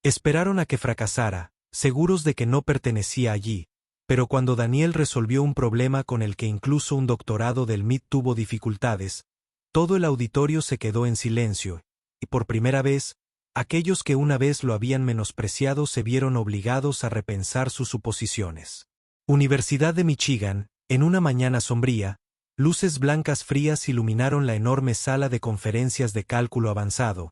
Esperaron a que fracasara, seguros de que no pertenecía allí, pero cuando Daniel resolvió un problema con el que incluso un doctorado del MIT tuvo dificultades, todo el auditorio se quedó en silencio, y por primera vez, aquellos que una vez lo habían menospreciado se vieron obligados a repensar sus suposiciones. Universidad de Michigan, en una mañana sombría, luces blancas frías iluminaron la enorme sala de conferencias de cálculo avanzado.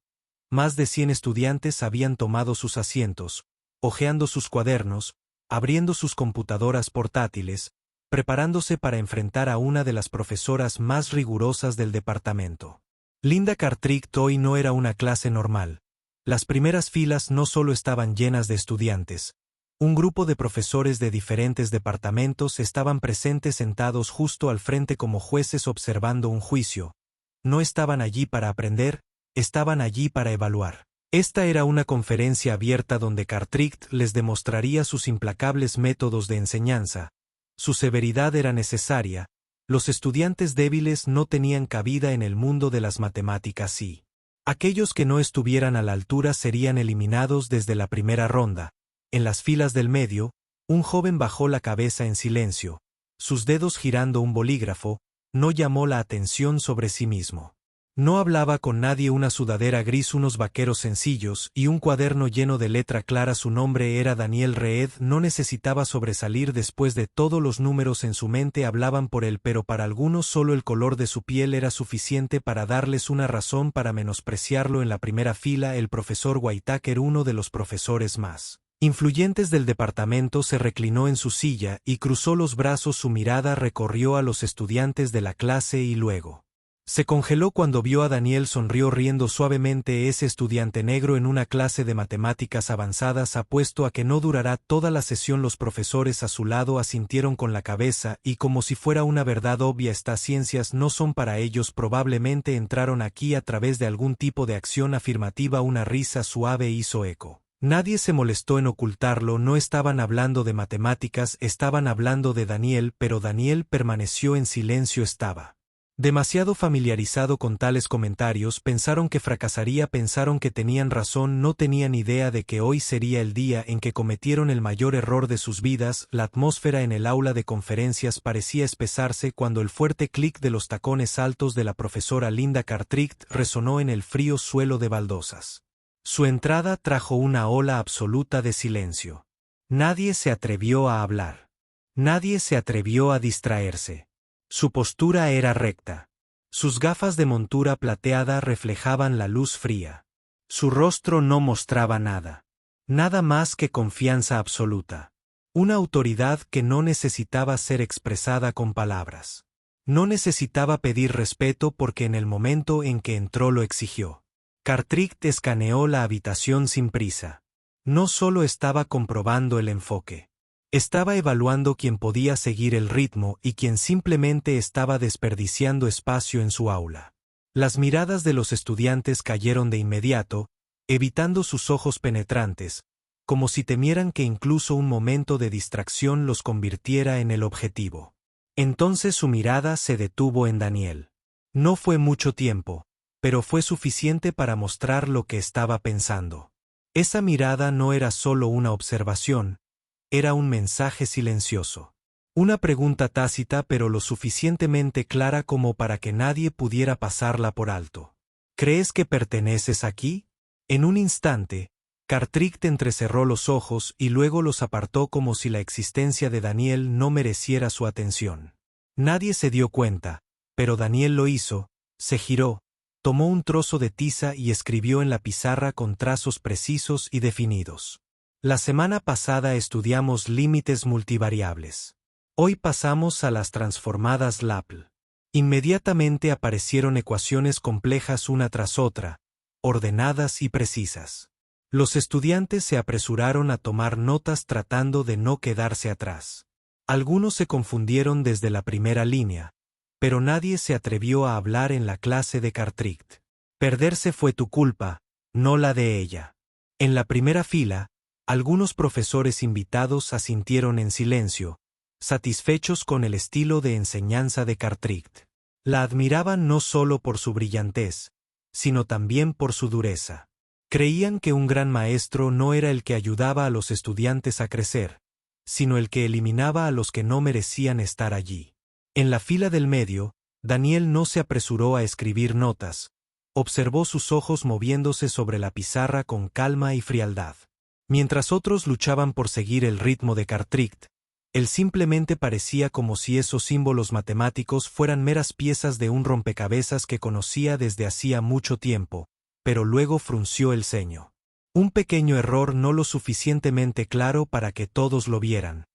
Más de 100 estudiantes habían tomado sus asientos, hojeando sus cuadernos, abriendo sus computadoras portátiles, preparándose para enfrentar a una de las profesoras más rigurosas del departamento. Linda Cartwright hoy no era una clase normal. Las primeras filas no solo estaban llenas de estudiantes. Un grupo de profesores de diferentes departamentos estaban presentes sentados justo al frente como jueces observando un juicio. No estaban allí para aprender, estaban allí para evaluar. Esta era una conferencia abierta donde Cartwright les demostraría sus implacables métodos de enseñanza. Su severidad era necesaria. Los estudiantes débiles no tenían cabida en el mundo de las matemáticas y aquellos que no estuvieran a la altura serían eliminados desde la primera ronda. En las filas del medio, un joven bajó la cabeza en silencio. Sus dedos girando un bolígrafo, no llamó la atención sobre sí mismo. No hablaba con nadie. Una sudadera gris, unos vaqueros sencillos y un cuaderno lleno de letra clara. Su nombre era Daniel Reed. No necesitaba sobresalir después de todos los números en su mente hablaban por él, pero para algunos solo el color de su piel era suficiente para darles una razón para menospreciarlo. En la primera fila, el profesor Whitaker, uno de los profesores más influyentes del departamento, se reclinó en su silla y cruzó los brazos. Su mirada recorrió a los estudiantes de la clase y luego se congeló cuando vio a Daniel. Sonrió riendo suavemente. Ese estudiante negro en una clase de matemáticas avanzadas. Apuesto a que no durará toda la sesión. Los profesores a su lado asintieron con la cabeza y como si fuera una verdad obvia, estas ciencias no son para ellos. Probablemente entraron aquí a través de algún tipo de acción afirmativa. Una risa suave hizo eco. Nadie se molestó en ocultarlo. No estaban hablando de matemáticas, estaban hablando de Daniel, pero Daniel permaneció en silencio. Estaba demasiado familiarizado con tales comentarios. Pensaron que fracasaría, pensaron que tenían razón, no tenían idea de que hoy sería el día en que cometieron el mayor error de sus vidas. La atmósfera en el aula de conferencias parecía espesarse cuando el fuerte clic de los tacones altos de la profesora Linda Cartwright resonó en el frío suelo de baldosas. Su entrada trajo una ola absoluta de silencio. Nadie se atrevió a hablar. Nadie se atrevió a distraerse. Su postura era recta. Sus gafas de montura plateada reflejaban la luz fría. Su rostro no mostraba nada. Nada más que confianza absoluta. Una autoridad que no necesitaba ser expresada con palabras. No necesitaba pedir respeto porque en el momento en que entró lo exigió. Cartwright escaneó la habitación sin prisa. No solo estaba comprobando el enfoque. Estaba evaluando quién podía seguir el ritmo y quién simplemente estaba desperdiciando espacio en su aula. Las miradas de los estudiantes cayeron de inmediato, evitando sus ojos penetrantes, como si temieran que incluso un momento de distracción los convirtiera en el objetivo. Entonces su mirada se detuvo en Daniel. No fue mucho tiempo, pero fue suficiente para mostrar lo que estaba pensando. Esa mirada no era solo una observación, era un mensaje silencioso. Una pregunta tácita pero lo suficientemente clara como para que nadie pudiera pasarla por alto. ¿Crees que perteneces aquí? En un instante, Cartwright entrecerró los ojos y luego los apartó como si la existencia de Daniel no mereciera su atención. Nadie se dio cuenta, pero Daniel lo hizo, se giró, tomó un trozo de tiza y escribió en la pizarra con trazos precisos y definidos. La semana pasada estudiamos límites multivariables. Hoy pasamos a las transformadas Laplace. Inmediatamente aparecieron ecuaciones complejas una tras otra, ordenadas y precisas. Los estudiantes se apresuraron a tomar notas tratando de no quedarse atrás. Algunos se confundieron desde la primera línea, pero nadie se atrevió a hablar en la clase de Cartwright. Perderse fue tu culpa, no la de ella. En la primera fila, algunos profesores invitados asintieron en silencio, satisfechos con el estilo de enseñanza de Cartwright. La admiraban no solo por su brillantez, sino también por su dureza. Creían que un gran maestro no era el que ayudaba a los estudiantes a crecer, sino el que eliminaba a los que no merecían estar allí. En la fila del medio, Daniel no se apresuró a escribir notas. Observó sus ojos moviéndose sobre la pizarra con calma y frialdad. Mientras otros luchaban por seguir el ritmo de Cartwright, él simplemente parecía como si esos símbolos matemáticos fueran meras piezas de un rompecabezas que conocía desde hacía mucho tiempo, pero luego frunció el ceño. Un pequeño error no lo suficientemente claro para que todos lo vieran,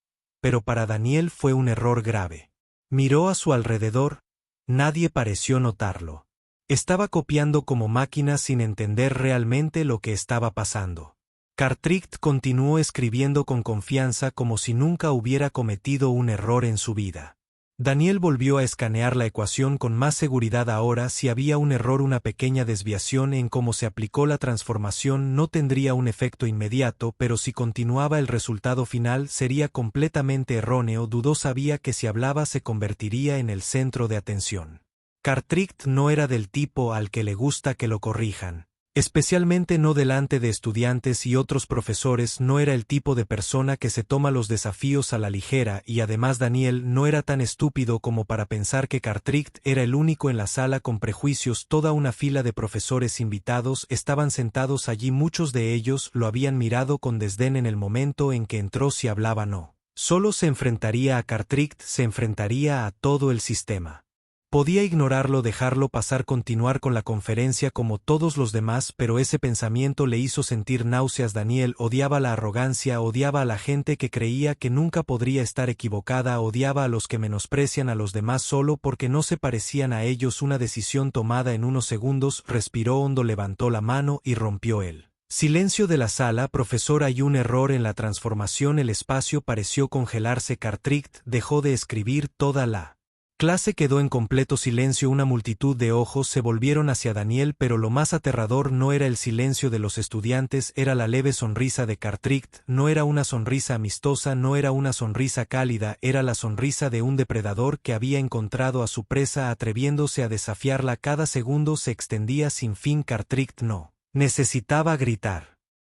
pero para Daniel fue un error grave. Miró a su alrededor, nadie pareció notarlo. Estaba copiando como máquina sin entender realmente lo que estaba pasando. Cartwright continuó escribiendo con confianza como si nunca hubiera cometido un error en su vida. Daniel volvió a escanear la ecuación con más seguridad ahora. Si había un error, una pequeña desviación en cómo se aplicó la transformación no tendría un efecto inmediato, pero si continuaba el resultado final sería completamente erróneo. Sabía que si hablaba se convertiría en el centro de atención. Cartwright no era del tipo al que le gusta que lo corrijan. Especialmente no delante de estudiantes y otros profesores. No era el tipo de persona que se toma los desafíos a la ligera, y además Daniel no era tan estúpido como para pensar que Cartwright era el único en la sala con prejuicios. Toda una fila de profesores invitados estaban sentados allí. Muchos de ellos lo habían mirado con desdén en el momento en que entró. Si hablaba no solo se enfrentaría a Cartwright, se enfrentaría a todo el sistema. Podía ignorarlo, dejarlo pasar, continuar con la conferencia como todos los demás, pero ese pensamiento le hizo sentir náuseas. Daniel odiaba la arrogancia, odiaba a la gente que creía que nunca podría estar equivocada, odiaba a los que menosprecian a los demás solo porque no se parecían a ellos. Una decisión tomada en unos segundos. Respiró hondo, levantó la mano y rompió el silencio de la sala. Profesor, hay un error en la transformación. El espacio pareció congelarse. Cartwright dejó de escribir. Toda la clase quedó en completo silencio. Una multitud de ojos se volvieron hacia Daniel, pero lo más aterrador no era el silencio de los estudiantes, era la leve sonrisa de Cartwright. No era una sonrisa amistosa, no era una sonrisa cálida, era la sonrisa de un depredador que había encontrado a su presa atreviéndose a desafiarla. Cada segundo se extendía sin fin. Cartwright no necesitaba gritar.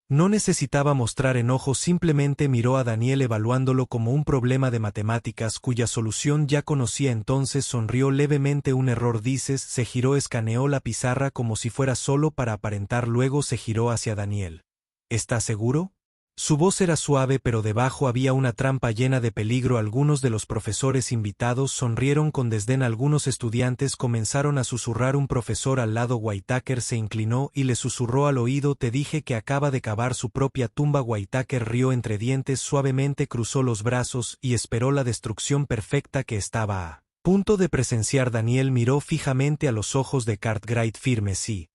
No necesitaba mostrar enojo, simplemente miró a Daniel evaluándolo como un problema de matemáticas cuya solución ya conocía. Entonces sonrió levemente. Un error, dices. Se giró, escaneó la pizarra como si fuera solo para aparentar, luego se giró hacia Daniel. ¿Estás seguro? Su voz era suave, pero debajo había una trampa llena de peligro. Algunos de los profesores invitados sonrieron con desdén. Algunos estudiantes comenzaron a susurrar. Un profesor al lado, Whitaker, se inclinó y le susurró al oído: te dije que acaba de cavar su propia tumba. Whitaker rió entre dientes suavemente, cruzó los brazos y esperó la destrucción perfecta que estaba a punto de presenciar. Daniel miró fijamente a los ojos de Cartwright. Firme, sí.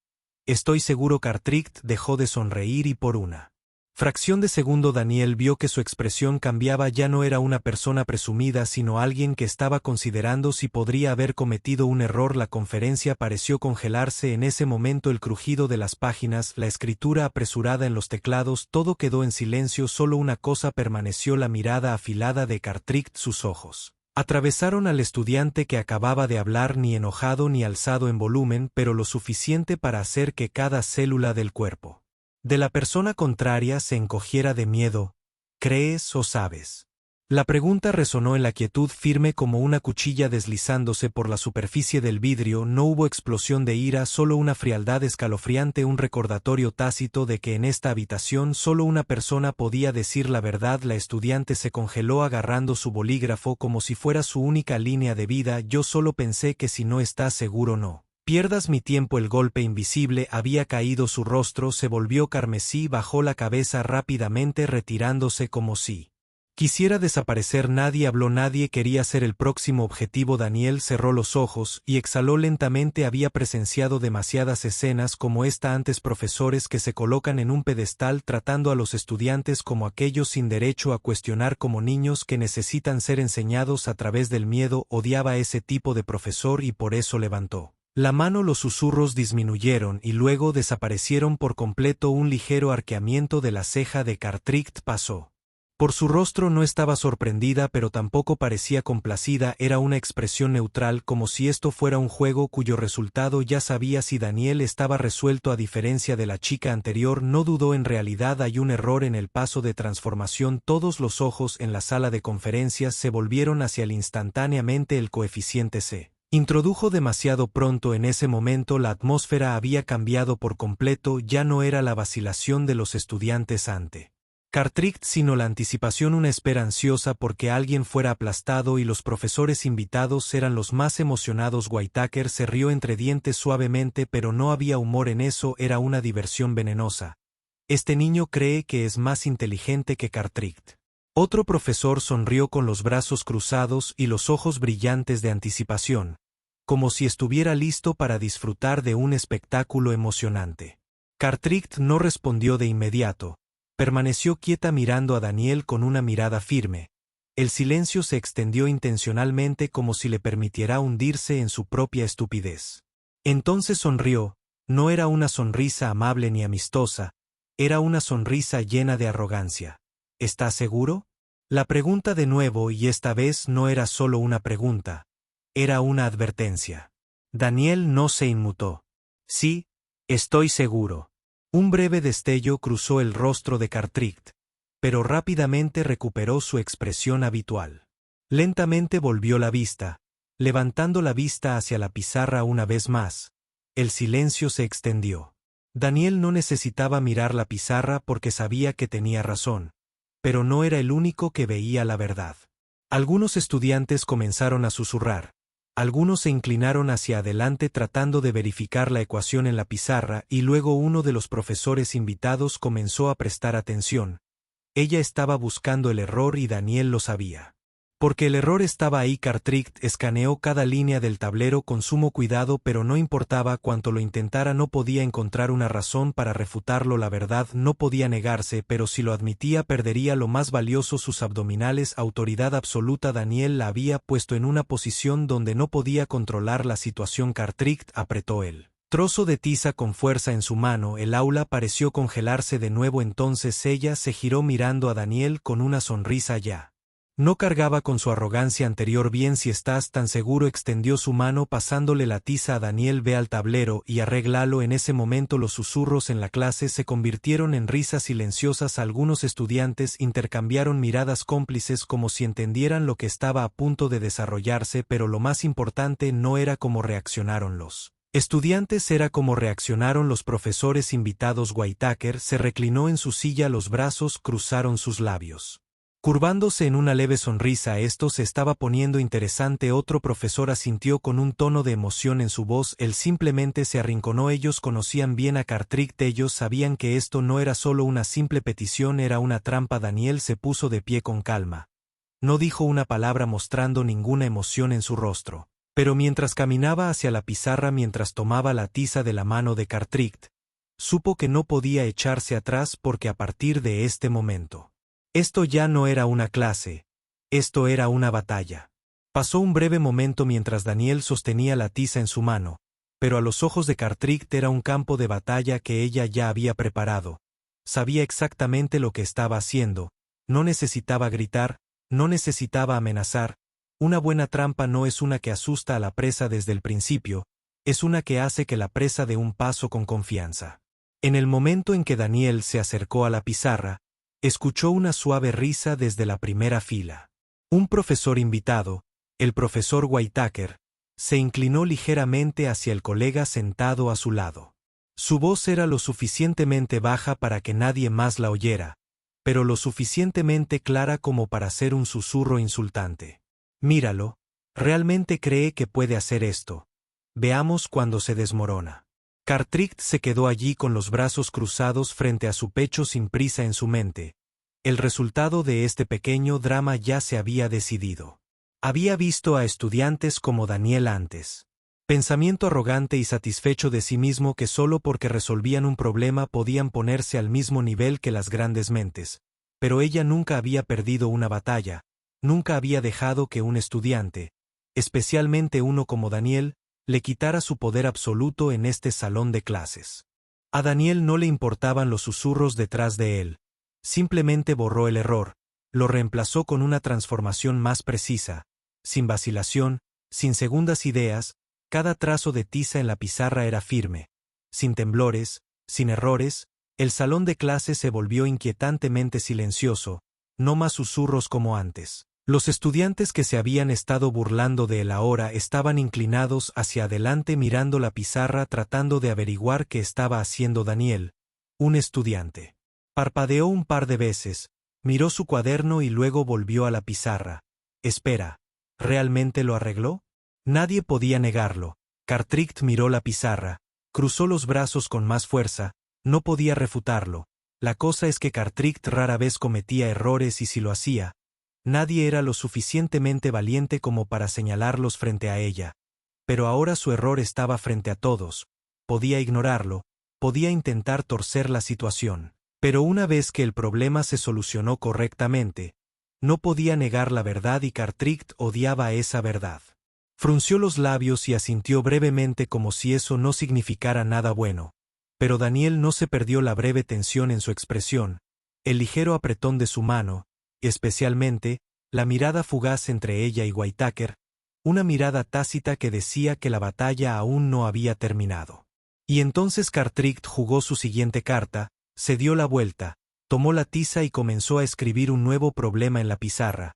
Estoy seguro. Cartwright dejó de sonreír y por una fracción de segundo Daniel vio que su expresión cambiaba. Ya no era una persona presumida, sino alguien que estaba considerando si podría haber cometido un error. La conferencia pareció congelarse en ese momento. El crujido de las páginas, la escritura apresurada en los teclados, todo quedó en silencio. Solo una cosa permaneció: la mirada afilada de Cartwright. Sus ojos atravesaron al estudiante que acababa de hablar, ni enojado ni alzado en volumen, pero lo suficiente para hacer que cada célula del cuerpo de la persona contraria se encogiera de miedo. ¿Crees o sabes? La pregunta resonó en la quietud, firme como una cuchilla deslizándose por la superficie del vidrio. No hubo explosión de ira, solo una frialdad escalofriante, un recordatorio tácito de que en esta habitación solo una persona podía decir la verdad. La estudiante se congeló agarrando su bolígrafo como si fuera su única línea de vida. Yo solo pensé que si no estás seguro no pierdas mi tiempo. El golpe invisible había caído. Su rostro se volvió carmesí, bajó la cabeza rápidamente retirándose como si quisiera desaparecer. Nadie habló, nadie quería ser el próximo objetivo. Daniel cerró los ojos y exhaló lentamente. Había presenciado demasiadas escenas como esta antes, profesores que se colocan en un pedestal tratando a los estudiantes como aquellos sin derecho a cuestionar, como niños que necesitan ser enseñados a través del miedo. Odiaba a ese tipo de profesor y por eso levantó la mano. Los susurros disminuyeron y luego desaparecieron por completo. Un ligero arqueamiento de la ceja de Cartwright pasó Por su rostro no estaba sorprendida pero tampoco parecía complacida, era una expresión neutral como si esto fuera un juego cuyo resultado ya sabía. Si Daniel estaba resuelto a diferencia de la chica anterior, no dudó. En realidad hay un error en el paso de transformación. Todos los ojos en la sala de conferencias se volvieron hacia él instantáneamente. El coeficiente se introdujo demasiado pronto. En ese momento la atmósfera había cambiado por completo, ya no era la vacilación de los estudiantes ante Cartwright sino la anticipación, una espera ansiosa porque alguien fuera aplastado, y los profesores invitados eran los más emocionados. Whitaker se rió entre dientes suavemente, pero no había humor en eso, era una diversión venenosa. Este niño cree que es más inteligente que Cartwright. Otro profesor sonrió con los brazos cruzados y los ojos brillantes de anticipación, como si estuviera listo para disfrutar de un espectáculo emocionante. Cartwright no respondió de inmediato. Permaneció quieta mirando a Daniel con una mirada firme. El silencio se extendió intencionalmente como si le permitiera hundirse en su propia estupidez. Entonces sonrió. No era una sonrisa amable ni amistosa, era una sonrisa llena de arrogancia. ¿Estás seguro? La pregunta de nuevo, y esta vez no era solo una pregunta, era una advertencia. Daniel no se inmutó. Sí, estoy seguro. Un breve destello cruzó el rostro de Cartwright, pero rápidamente recuperó su expresión habitual. Lentamente volvió la vista, levantando la vista hacia la pizarra una vez más. El silencio se extendió. Daniel no necesitaba mirar la pizarra porque sabía que tenía razón, pero no era el único que veía la verdad. Algunos estudiantes comenzaron a susurrar. Algunos se inclinaron hacia adelante tratando de verificar la ecuación en la pizarra, y luego uno de los profesores invitados comenzó a prestar atención. Ella estaba buscando el error y Daniel lo sabía. Porque el error estaba ahí. Cartwright escaneó cada línea del tablero con sumo cuidado, pero no importaba cuánto lo intentara, no podía encontrar una razón para refutarlo. La verdad no podía negarse, pero si lo admitía perdería lo más valioso, sus abdominales. Autoridad absoluta. Daniel la había puesto en una posición donde no podía controlar la situación. Cartwright apretó el trozo de tiza con fuerza en su mano. El aula pareció congelarse de nuevo. Entonces ella se giró mirando a Daniel con una sonrisa ya. No cargaba con su arrogancia anterior. Bien, si estás tan seguro, extendió su mano pasándole la tiza a Daniel. Ve al tablero y arréglalo. En ese momento los susurros en la clase se convirtieron en risas silenciosas. Algunos estudiantes intercambiaron miradas cómplices como si entendieran lo que estaba a punto de desarrollarse, pero lo más importante no era cómo reaccionaron los estudiantes, era cómo reaccionaron los profesores invitados. Whitaker se reclinó en su silla, los brazos cruzaron sus labios, curvándose en una leve sonrisa. Esto se estaba poniendo interesante. Otro profesor asintió con un tono de emoción en su voz. Él simplemente se arrinconó. Ellos conocían bien a Cartwright. Ellos sabían que esto no era solo una simple petición, era una trampa. Daniel se puso de pie con calma. No dijo una palabra, mostrando ninguna emoción en su rostro. Pero mientras caminaba hacia la pizarra, mientras tomaba la tiza de la mano de Cartwright, supo que no podía echarse atrás, porque a partir de este momento, esto ya no era una clase, esto era una batalla. Pasó un breve momento mientras Daniel sostenía la tiza en su mano, pero a los ojos de Cartwright era un campo de batalla que ella ya había preparado. Sabía exactamente lo que estaba haciendo, no necesitaba gritar, no necesitaba amenazar. Una buena trampa no es una que asusta a la presa desde el principio, es una que hace que la presa dé un paso con confianza. En el momento en que Daniel se acercó a la pizarra, escuchó una suave risa desde la primera fila. Un profesor invitado, el profesor Whitaker, se inclinó ligeramente hacia el colega sentado a su lado. Su voz era lo suficientemente baja para que nadie más la oyera, pero lo suficientemente clara como para ser un susurro insultante. Míralo, realmente cree que puede hacer esto. Veamos cuando se desmorona. Cartwright se quedó allí con los brazos cruzados frente a su pecho, sin prisa en su mente. El resultado de este pequeño drama ya se había decidido. Había visto a estudiantes como Daniel antes. Pensamiento arrogante y satisfecho de sí mismo que solo porque resolvían un problema podían ponerse al mismo nivel que las grandes mentes. Pero ella nunca había perdido una batalla, nunca había dejado que un estudiante, especialmente uno como Daniel, le quitara su poder absoluto en este salón de clases. A Daniel no le importaban los susurros detrás de él. Simplemente borró el error, lo reemplazó con una transformación más precisa, sin vacilación, sin segundas ideas. Cada trazo de tiza en la pizarra era firme, sin temblores, sin errores. El salón de clase se volvió inquietantemente silencioso, no más susurros como antes. Los estudiantes que se habían estado burlando de él ahora estaban inclinados hacia adelante mirando la pizarra tratando de averiguar qué estaba haciendo Daniel, un estudiante. Parpadeó un par de veces, miró su cuaderno y luego volvió a la pizarra. Espera, ¿realmente lo arregló? Nadie podía negarlo. Cartwright miró la pizarra, cruzó los brazos con más fuerza, no podía refutarlo. La cosa es que Cartwright rara vez cometía errores y si lo hacía, nadie era lo suficientemente valiente como para señalarlos frente a ella. Pero ahora su error estaba frente a todos. Podía ignorarlo, podía intentar torcer la situación. Pero una vez que el problema se solucionó correctamente, no podía negar la verdad y Cartwright odiaba esa verdad. Frunció los labios y asintió brevemente como si eso no significara nada bueno. Pero Daniel no se perdió la breve tensión en su expresión, el ligero apretón de su mano, y especialmente, la mirada fugaz entre ella y Whitaker, una mirada tácita que decía que la batalla aún no había terminado. Y entonces Cartwright jugó su siguiente carta, se dio la vuelta, tomó la tiza y comenzó a escribir un nuevo problema en la pizarra.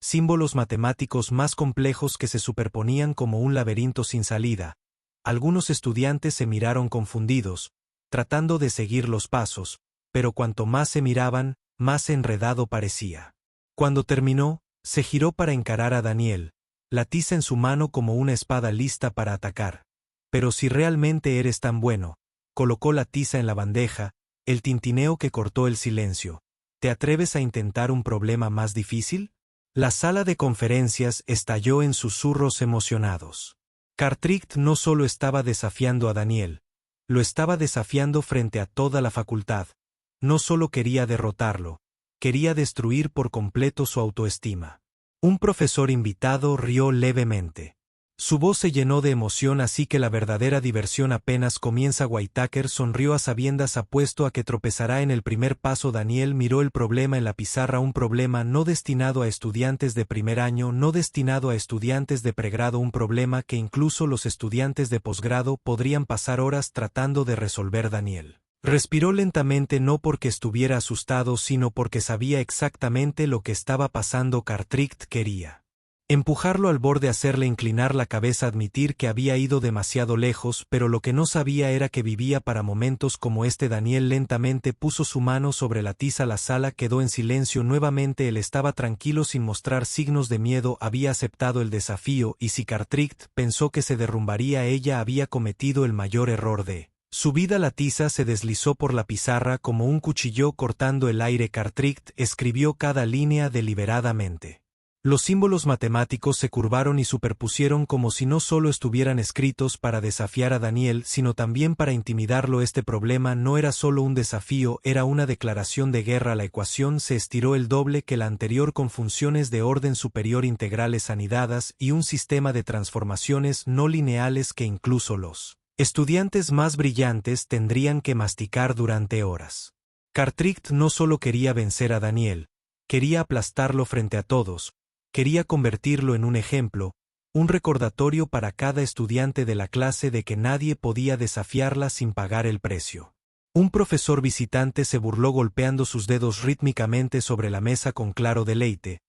Símbolos matemáticos más complejos que se superponían como un laberinto sin salida. Algunos estudiantes se miraron confundidos, tratando de seguir los pasos, pero cuanto más se miraban, más enredado parecía. Cuando terminó, se giró para encarar a Daniel, la tiza en su mano como una espada lista para atacar. Pero si realmente eres tan bueno, colocó la tiza en la bandeja, el tintineo que cortó el silencio. ¿Te atreves a intentar un problema más difícil? La sala de conferencias estalló en susurros emocionados. Cartwright no solo estaba desafiando a Daniel, lo estaba desafiando frente a toda la facultad. No solo quería derrotarlo, quería destruir por completo su autoestima. Un profesor invitado rió levemente. Su voz se llenó de emoción así que la verdadera diversión apenas comienza. Whitaker sonrió a sabiendas apuesto a que tropezará en el primer paso. Daniel miró el problema en la pizarra, un problema no destinado a estudiantes de primer año, no destinado a estudiantes de pregrado, un problema que incluso los estudiantes de posgrado podrían pasar horas tratando de resolver. Daniel respiró lentamente no porque estuviera asustado sino porque sabía exactamente lo que estaba pasando. Cartwright quería empujarlo al borde, hacerle inclinar la cabeza, admitir que había ido demasiado lejos, pero lo que no sabía era que vivía para momentos como este. Daniel lentamente puso su mano sobre la tiza, la sala quedó en silencio nuevamente. Él estaba tranquilo sin mostrar signos de miedo, había aceptado el desafío y si Cartwright pensó que se derrumbaría, ella había cometido el mayor error de su vida. La tiza se deslizó por la pizarra como un cuchillo cortando el aire. Cartwright escribió cada línea deliberadamente. Los símbolos matemáticos se curvaron y superpusieron como si no solo estuvieran escritos para desafiar a Daniel, sino también para intimidarlo. Este problema no era solo un desafío, era una declaración de guerra. La ecuación se estiró el doble que la anterior con funciones de orden superior integrales anidadas y un sistema de transformaciones no lineales que incluso los estudiantes más brillantes tendrían que masticar durante horas. Cartwright no solo quería vencer a Daniel, quería aplastarlo frente a todos. Quería convertirlo en un ejemplo, un recordatorio para cada estudiante de la clase de que nadie podía desafiarla sin pagar el precio. Un profesor visitante se burló golpeando sus dedos rítmicamente sobre la mesa con claro deleite.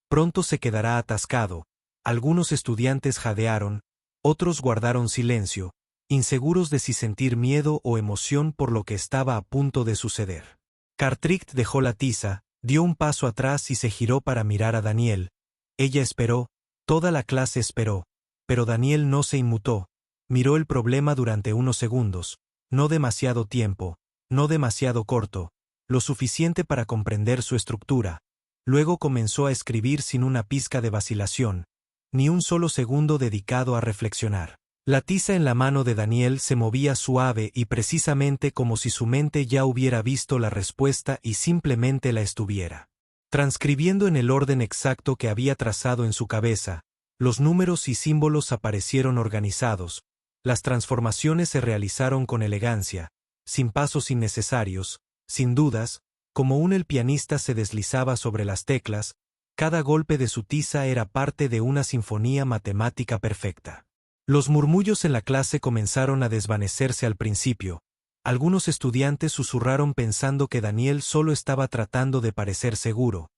Pronto se quedará atascado. Algunos estudiantes jadearon, otros guardaron silencio, inseguros de si sentir miedo o emoción por lo que estaba a punto de suceder. Cartwright dejó la tiza, dio un paso atrás y se giró para mirar a Daniel. Ella esperó, toda la clase esperó, pero Daniel no se inmutó, miró el problema durante unos segundos, no demasiado tiempo, no demasiado corto, lo suficiente para comprender su estructura. Luego comenzó a escribir sin una pizca de vacilación, ni un solo segundo dedicado a reflexionar. La tiza en la mano de Daniel se movía suave y precisamente como si su mente ya hubiera visto la respuesta y simplemente la estuviera transcribiendo en el orden exacto que había trazado en su cabeza. Los números y símbolos aparecieron organizados, las transformaciones se realizaron con elegancia, sin pasos innecesarios, sin dudas, Como el pianista se deslizaba sobre las teclas, cada golpe de su tiza era parte de una sinfonía matemática perfecta. Los murmullos en la clase comenzaron a desvanecerse al principio. Algunos estudiantes susurraron pensando que Daniel solo estaba tratando de parecer seguro,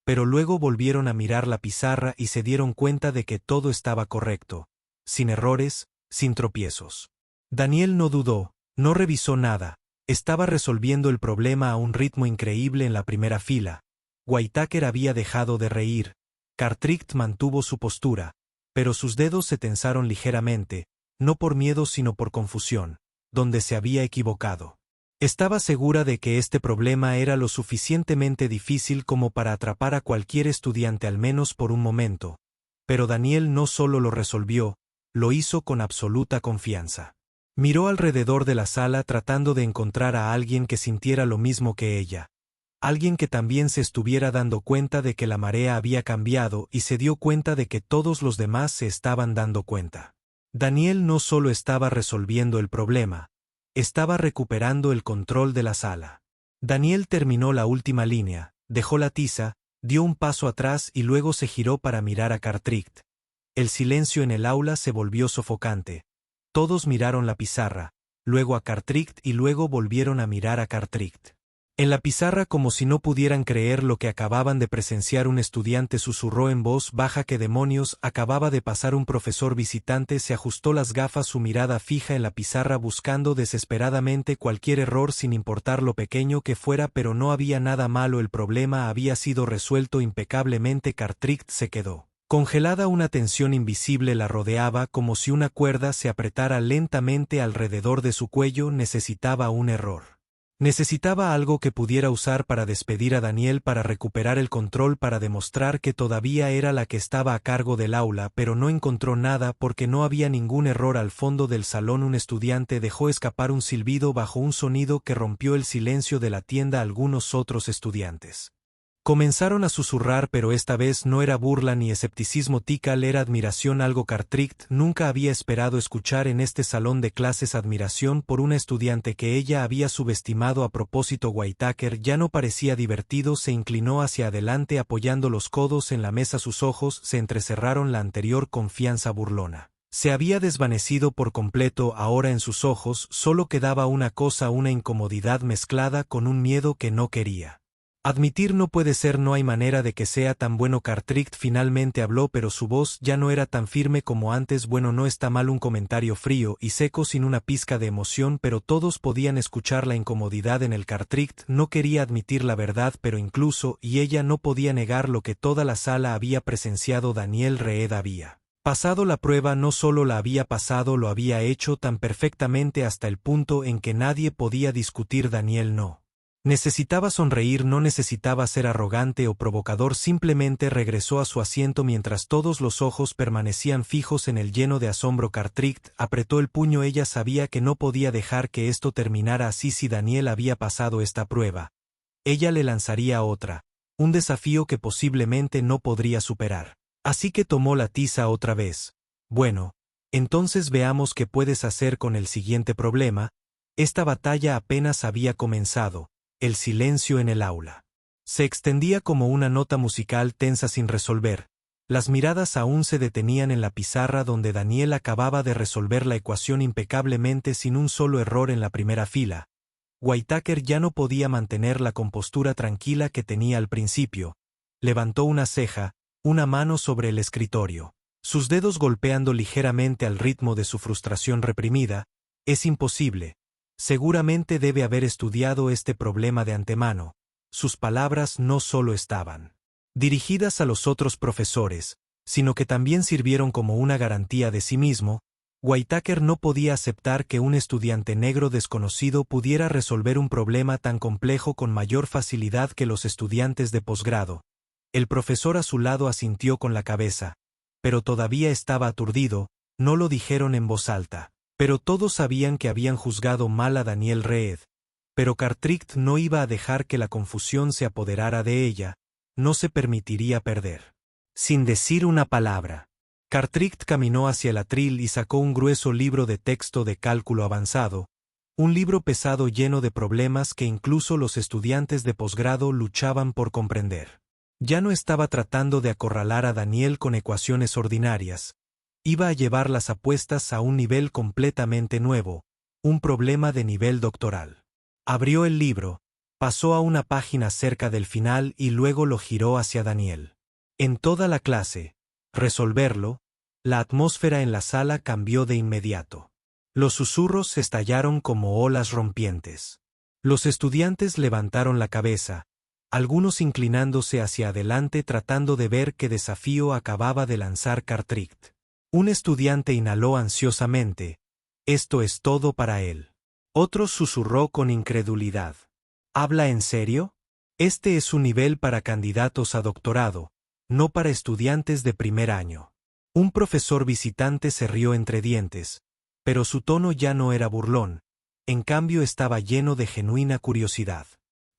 pero luego volvieron a mirar la pizarra y se dieron cuenta de que todo estaba correcto, sin errores, sin tropiezos. Daniel no dudó, no revisó nada, estaba resolviendo el problema a un ritmo increíble en la primera fila. Whitaker había dejado de reír. Cartwright mantuvo su postura, pero sus dedos se tensaron ligeramente, no por miedo sino por confusión, donde se había equivocado. Estaba segura de que este problema era lo suficientemente difícil como para atrapar a cualquier estudiante al menos por un momento, pero Daniel no solo lo resolvió, lo hizo con absoluta confianza. Miró alrededor de la sala tratando de encontrar a alguien que sintiera lo mismo que ella. Alguien que también se estuviera dando cuenta de que la marea había cambiado y se dio cuenta de que todos los demás se estaban dando cuenta. Daniel no solo estaba resolviendo el problema, estaba recuperando el control de la sala. Daniel terminó la última línea, dejó la tiza, dio un paso atrás y luego se giró para mirar a Cartwright. El silencio en el aula se volvió sofocante. Todos miraron la pizarra, luego a Cartwright y luego volvieron a mirar a Cartwright. En la pizarra, como si no pudieran creer lo que acababan de presenciar, un estudiante susurró en voz baja: ¿Qué demonios acababa de pasar? Un profesor visitante se ajustó las gafas, su mirada fija en la pizarra buscando desesperadamente cualquier error sin importar lo pequeño que fuera, pero no había nada malo, el problema había sido resuelto impecablemente. Cartwright se quedó congelada, una tensión invisible la rodeaba como si una cuerda se apretara lentamente alrededor de su cuello. Necesitaba un error. Necesitaba algo que pudiera usar para despedir a Daniel, para recuperar el control, para demostrar que todavía era la que estaba a cargo del aula, pero no encontró nada porque no había ningún error. Al fondo del salón un estudiante dejó escapar un silbido bajo un sonido que rompió el silencio de la tienda. Algunos otros estudiantes comenzaron a susurrar, pero esta vez no era burla ni escepticismo tical, era admiración, algo Cartwright nunca había esperado escuchar en este salón de clases: admiración por una estudiante que ella había subestimado a propósito. Whitaker ya no parecía divertido, se inclinó hacia adelante apoyando los codos en la mesa, sus ojos se entrecerraron, la anterior confianza burlona se había desvanecido por completo. Ahora en sus ojos solo quedaba una cosa, una incomodidad mezclada con un miedo que no quería admitir. No puede ser, no hay manera de que sea tan bueno. Cartwright finalmente habló, pero su voz ya no era tan firme como antes. Bueno, no está mal, un comentario frío y seco sin una pizca de emoción, pero todos podían escuchar la incomodidad en el. Cartwright no quería admitir la verdad, pero incluso y ella no podía negar lo que toda la sala había presenciado: Daniel Reed había pasado la prueba, no solo la había pasado, lo había hecho tan perfectamente hasta el punto en que nadie podía discutir. Daniel no necesitaba sonreír, no necesitaba ser arrogante o provocador, simplemente regresó a su asiento mientras todos los ojos permanecían fijos en él lleno de asombro. Cartwright apretó el puño, ella sabía que no podía dejar que esto terminara así. Si Daniel había pasado esta prueba, ella le lanzaría otra, un desafío que posiblemente no podría superar. Así que tomó la tiza otra vez. Bueno, entonces veamos qué puedes hacer con el siguiente problema. Esta batalla apenas había comenzado. El silencio en el aula se extendía como una nota musical tensa sin resolver. Las miradas aún se detenían en la pizarra donde Daniel acababa de resolver la ecuación impecablemente sin un solo error en la primera fila. Whitaker ya no podía mantener la compostura tranquila que tenía al principio. Levantó una ceja, una mano sobre el escritorio, sus dedos golpeando ligeramente al ritmo de su frustración reprimida. Es imposible. Seguramente debe haber estudiado este problema de antemano. Sus palabras no solo estaban dirigidas a los otros profesores, sino que también sirvieron como una garantía de sí mismo. Whitaker no podía aceptar que un estudiante negro desconocido pudiera resolver un problema tan complejo con mayor facilidad que los estudiantes de posgrado. El profesor a su lado asintió con la cabeza, pero todavía estaba aturdido. No lo dijeron en voz alta, pero todos sabían que habían juzgado mal a Daniel Reed. Pero Cartwright no iba a dejar que la confusión se apoderara de ella, no se permitiría perder. Sin decir una palabra, Cartwright caminó hacia el atril y sacó un grueso libro de texto de cálculo avanzado. Un libro pesado lleno de problemas que incluso los estudiantes de posgrado luchaban por comprender. Ya no estaba tratando de acorralar a Daniel con ecuaciones ordinarias. Iba a llevar las apuestas a un nivel completamente nuevo, un problema de nivel doctoral. Abrió el libro, pasó a una página cerca del final y luego lo giró hacia Daniel. En toda la clase, resolverlo, la atmósfera en la sala cambió de inmediato. Los susurros estallaron como olas rompientes. Los estudiantes levantaron la cabeza, algunos inclinándose hacia adelante tratando de ver qué desafío acababa de lanzar Cartwright. Un estudiante inhaló ansiosamente. Esto es todo para él. Otro susurró con incredulidad. ¿Habla en serio? Este es un nivel para candidatos a doctorado, no para estudiantes de primer año. Un profesor visitante se rió entre dientes, pero su tono ya no era burlón, en cambio estaba lleno de genuina curiosidad.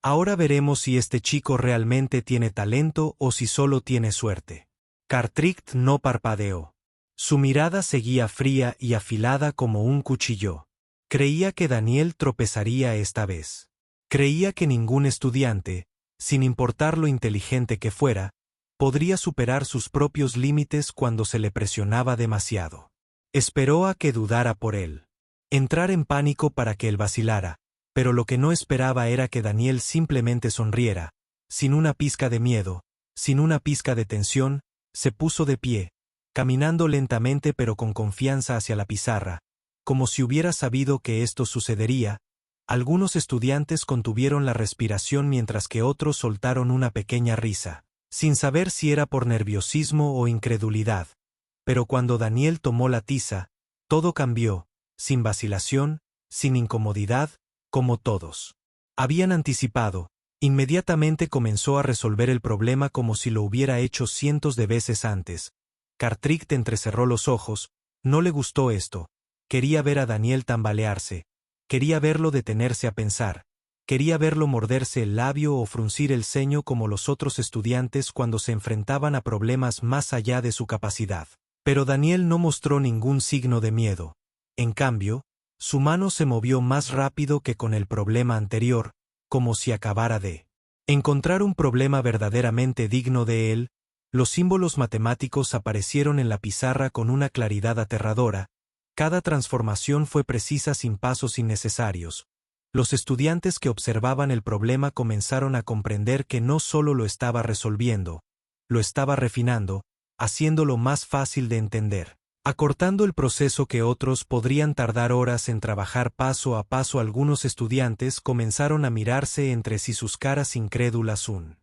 Ahora veremos si este chico realmente tiene talento o si solo tiene suerte. Cartwright no parpadeó. Su mirada seguía fría y afilada como un cuchillo. Creía que Daniel tropezaría esta vez. Creía que ningún estudiante, sin importar lo inteligente que fuera, podría superar sus propios límites cuando se le presionaba demasiado. Esperó a que dudara por él. Entrar en pánico para que él vacilara, pero lo que no esperaba era que Daniel simplemente sonriera, sin una pizca de miedo, sin una pizca de tensión, se puso de pie, caminando lentamente pero con confianza hacia la pizarra, como si hubiera sabido que esto sucedería. Algunos estudiantes contuvieron la respiración mientras que otros soltaron una pequeña risa, sin saber si era por nerviosismo o incredulidad. Pero cuando Daniel tomó la tiza, todo cambió, sin vacilación, sin incomodidad, como todos habían anticipado. Inmediatamente comenzó a resolver el problema como si lo hubiera hecho cientos de veces antes. Cartwright entrecerró los ojos, no le gustó esto, quería ver a Daniel tambalearse, quería verlo detenerse a pensar, quería verlo morderse el labio o fruncir el ceño como los otros estudiantes cuando se enfrentaban a problemas más allá de su capacidad. Pero Daniel no mostró ningún signo de miedo. En cambio, su mano se movió más rápido que con el problema anterior, como si acabara de encontrar un problema verdaderamente digno de él. Los símbolos matemáticos aparecieron en la pizarra con una claridad aterradora. Cada transformación fue precisa sin pasos innecesarios. Los estudiantes que observaban el problema comenzaron a comprender que no solo lo estaba resolviendo, lo estaba refinando, haciéndolo más fácil de entender, acortando el proceso que otros podrían tardar horas en trabajar paso a paso. Algunos estudiantes comenzaron a mirarse entre sí, sus caras incrédulas. Un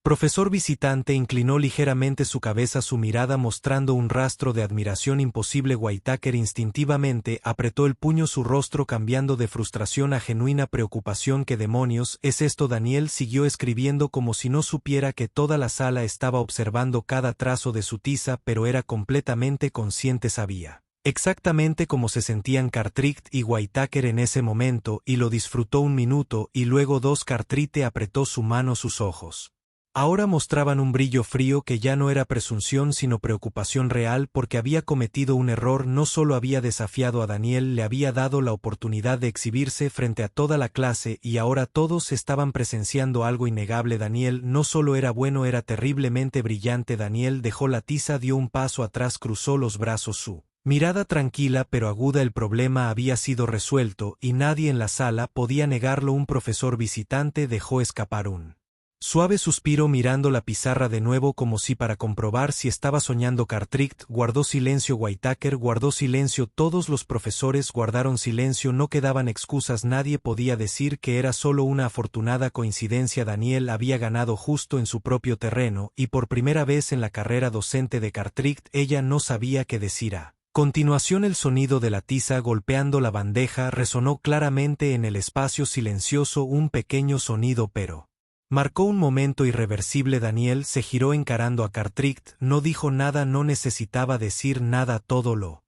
profesor visitante inclinó ligeramente su cabeza, su mirada mostrando un rastro de admiración imposible. Whitaker instintivamente apretó el puño, su rostro cambiando de frustración a genuina preocupación. ¿Qué demonios es esto? Daniel siguió escribiendo como si no supiera que toda la sala estaba observando cada trazo de su tiza, pero era completamente consciente, sabía exactamente cómo se sentían Cartwright y Whitaker en ese momento, y lo disfrutó un minuto y luego dos. Cartwright apretó su mano, sus ojos ahora mostraban un brillo frío que ya no era presunción sino preocupación real porque había cometido un error. No solo había desafiado a Daniel, le había dado la oportunidad de exhibirse frente a toda la clase y ahora todos estaban presenciando algo innegable. Daniel no solo era bueno, era terriblemente brillante. Daniel dejó la tiza, dio un paso atrás, cruzó los brazos, su mirada tranquila pero aguda. El problema había sido resuelto y nadie en la sala podía negarlo. Un profesor visitante dejó escapar un suave suspiro mirando la pizarra de nuevo como si para comprobar si estaba soñando. Cartwright guardó silencio, Whitaker guardó silencio, todos los profesores guardaron silencio. No quedaban excusas, nadie podía decir que era solo una afortunada coincidencia. Daniel había ganado justo en su propio terreno y por primera vez en la carrera docente de Cartwright ella no sabía qué decir. A continuación el sonido de la tiza golpeando la bandeja resonó claramente en el espacio silencioso, un pequeño sonido pero marcó un momento irreversible. Daniel se giró encarando a Cartwright, no dijo nada, no necesitaba decir nada, todo lo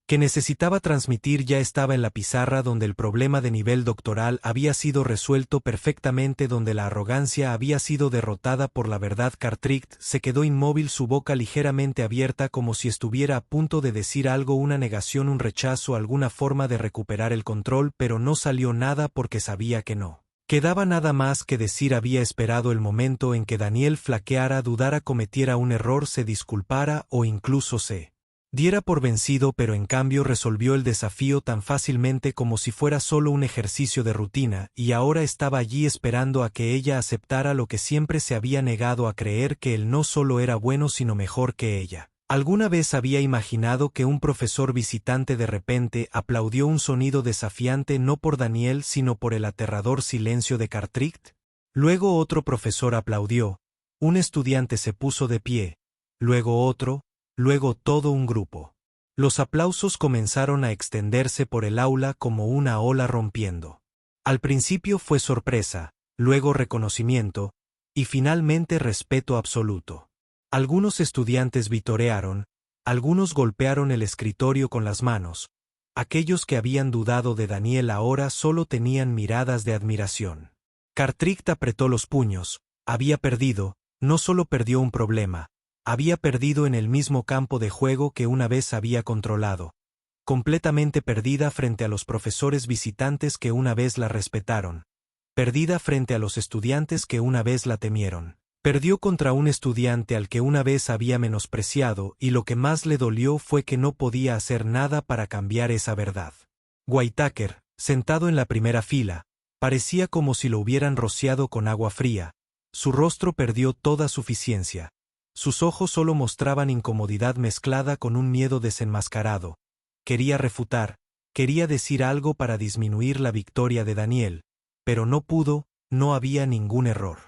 que necesitaba transmitir ya estaba en la pizarra, donde el problema de nivel doctoral había sido resuelto perfectamente, donde la arrogancia había sido derrotada por la verdad. Cartwright se quedó inmóvil, su boca ligeramente abierta, como si estuviera a punto de decir algo, una negación, un rechazo, alguna forma de recuperar el control, pero no salió nada porque sabía que no quedaba nada más que decir. Había esperado el momento en que Daniel flaqueara, dudara, cometiera un error, se disculpara o incluso se diera por vencido, pero en cambio resolvió el desafío tan fácilmente como si fuera solo un ejercicio de rutina, y ahora estaba allí esperando a que ella aceptara lo que siempre se había negado a creer, que él no solo era bueno sino mejor que ella. ¿Alguna vez había imaginado que un profesor visitante de repente aplaudió un sonido desafiante, no por Daniel sino por el aterrador silencio de Cartwright? Luego otro profesor aplaudió, un estudiante se puso de pie, luego otro, luego todo un grupo. Los aplausos comenzaron a extenderse por el aula como una ola rompiendo. Al principio fue sorpresa, luego reconocimiento, y finalmente respeto absoluto. Algunos estudiantes vitorearon, algunos golpearon el escritorio con las manos. Aquellos que habían dudado de Daniel ahora solo tenían miradas de admiración. Cartwright apretó los puños, había perdido, no solo perdió un problema, había perdido en el mismo campo de juego que una vez había controlado. Completamente perdida frente a los profesores visitantes que una vez la respetaron. Perdida frente a los estudiantes que una vez la temieron. Perdió contra un estudiante al que una vez había menospreciado, y lo que más le dolió fue que no podía hacer nada para cambiar esa verdad. Whitaker, sentado en la primera fila, parecía como si lo hubieran rociado con agua fría. Su rostro perdió toda suficiencia. Sus ojos solo mostraban incomodidad mezclada con un miedo desenmascarado. Quería refutar, quería decir algo para disminuir la victoria de Daniel, pero no pudo, no había ningún error.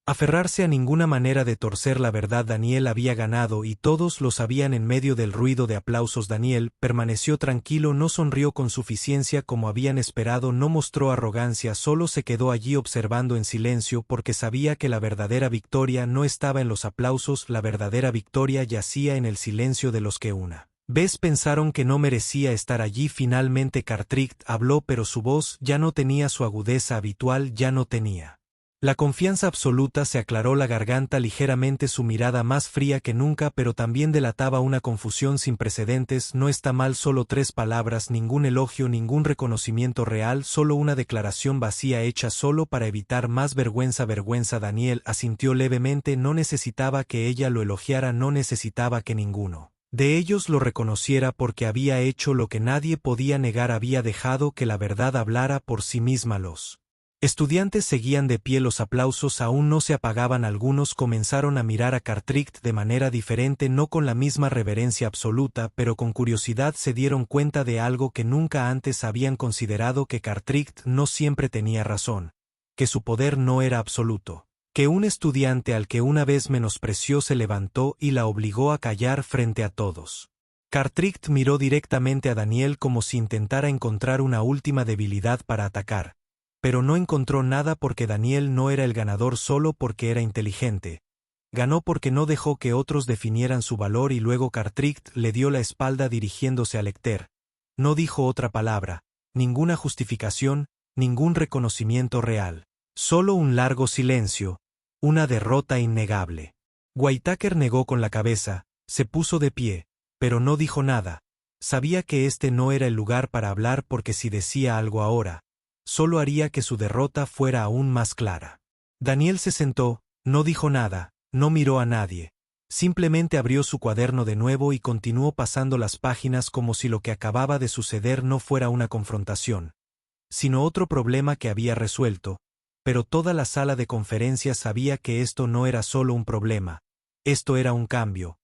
Aferrarse a ninguna manera de torcer la verdad. Daniel había ganado y todos lo sabían. En medio del ruido de aplausos Daniel permaneció tranquilo, no sonrió con suficiencia como habían esperado, no mostró arrogancia, solo se quedó allí observando en silencio, porque sabía que la verdadera victoria no estaba en los aplausos, la verdadera victoria yacía en el silencio de los que una vez pensaron que no merecía estar allí. Finalmente Cartwright habló, pero su voz ya no tenía su agudeza habitual, ya no tenía la confianza absoluta. Se aclaró la garganta ligeramente, su mirada más fría que nunca, pero también delataba una confusión sin precedentes. No está mal, solo 3 palabras, ningún elogio, ningún reconocimiento real, solo una declaración vacía hecha solo para evitar más vergüenza. Daniel asintió levemente, no necesitaba que ella lo elogiara, no necesitaba que ninguno de ellos lo reconociera, porque había hecho lo que nadie podía negar, había dejado que la verdad hablara por sí misma. Los estudiantes seguían de pie, los aplausos aún no se apagaban, algunos comenzaron a mirar a Cartwright de manera diferente, no con la misma reverencia absoluta, pero con curiosidad. Se dieron cuenta de algo que nunca antes habían considerado, que Cartwright no siempre tenía razón, que su poder no era absoluto, que un estudiante al que una vez menospreció se levantó y la obligó a callar frente a todos. Cartwright miró directamente a Daniel como si intentara encontrar una última debilidad para atacar. Pero no encontró nada, porque Daniel no era el ganador solo porque era inteligente. Ganó porque no dejó que otros definieran su valor. Y luego Cartwright le dio la espalda dirigiéndose a Lecter. No dijo otra palabra, ninguna justificación, ningún reconocimiento real. Solo un largo silencio, una derrota innegable. Whitaker negó con la cabeza, se puso de pie, pero no dijo nada. Sabía que este no era el lugar para hablar, porque si decía algo ahora, solo haría que su derrota fuera aún más clara. Daniel se sentó, no dijo nada, no miró a nadie. Simplemente abrió su cuaderno de nuevo y continuó pasando las páginas como si lo que acababa de suceder no fuera una confrontación, sino otro problema que había resuelto. Pero toda la sala de conferencias sabía que esto no era solo un problema. Esto era un cambio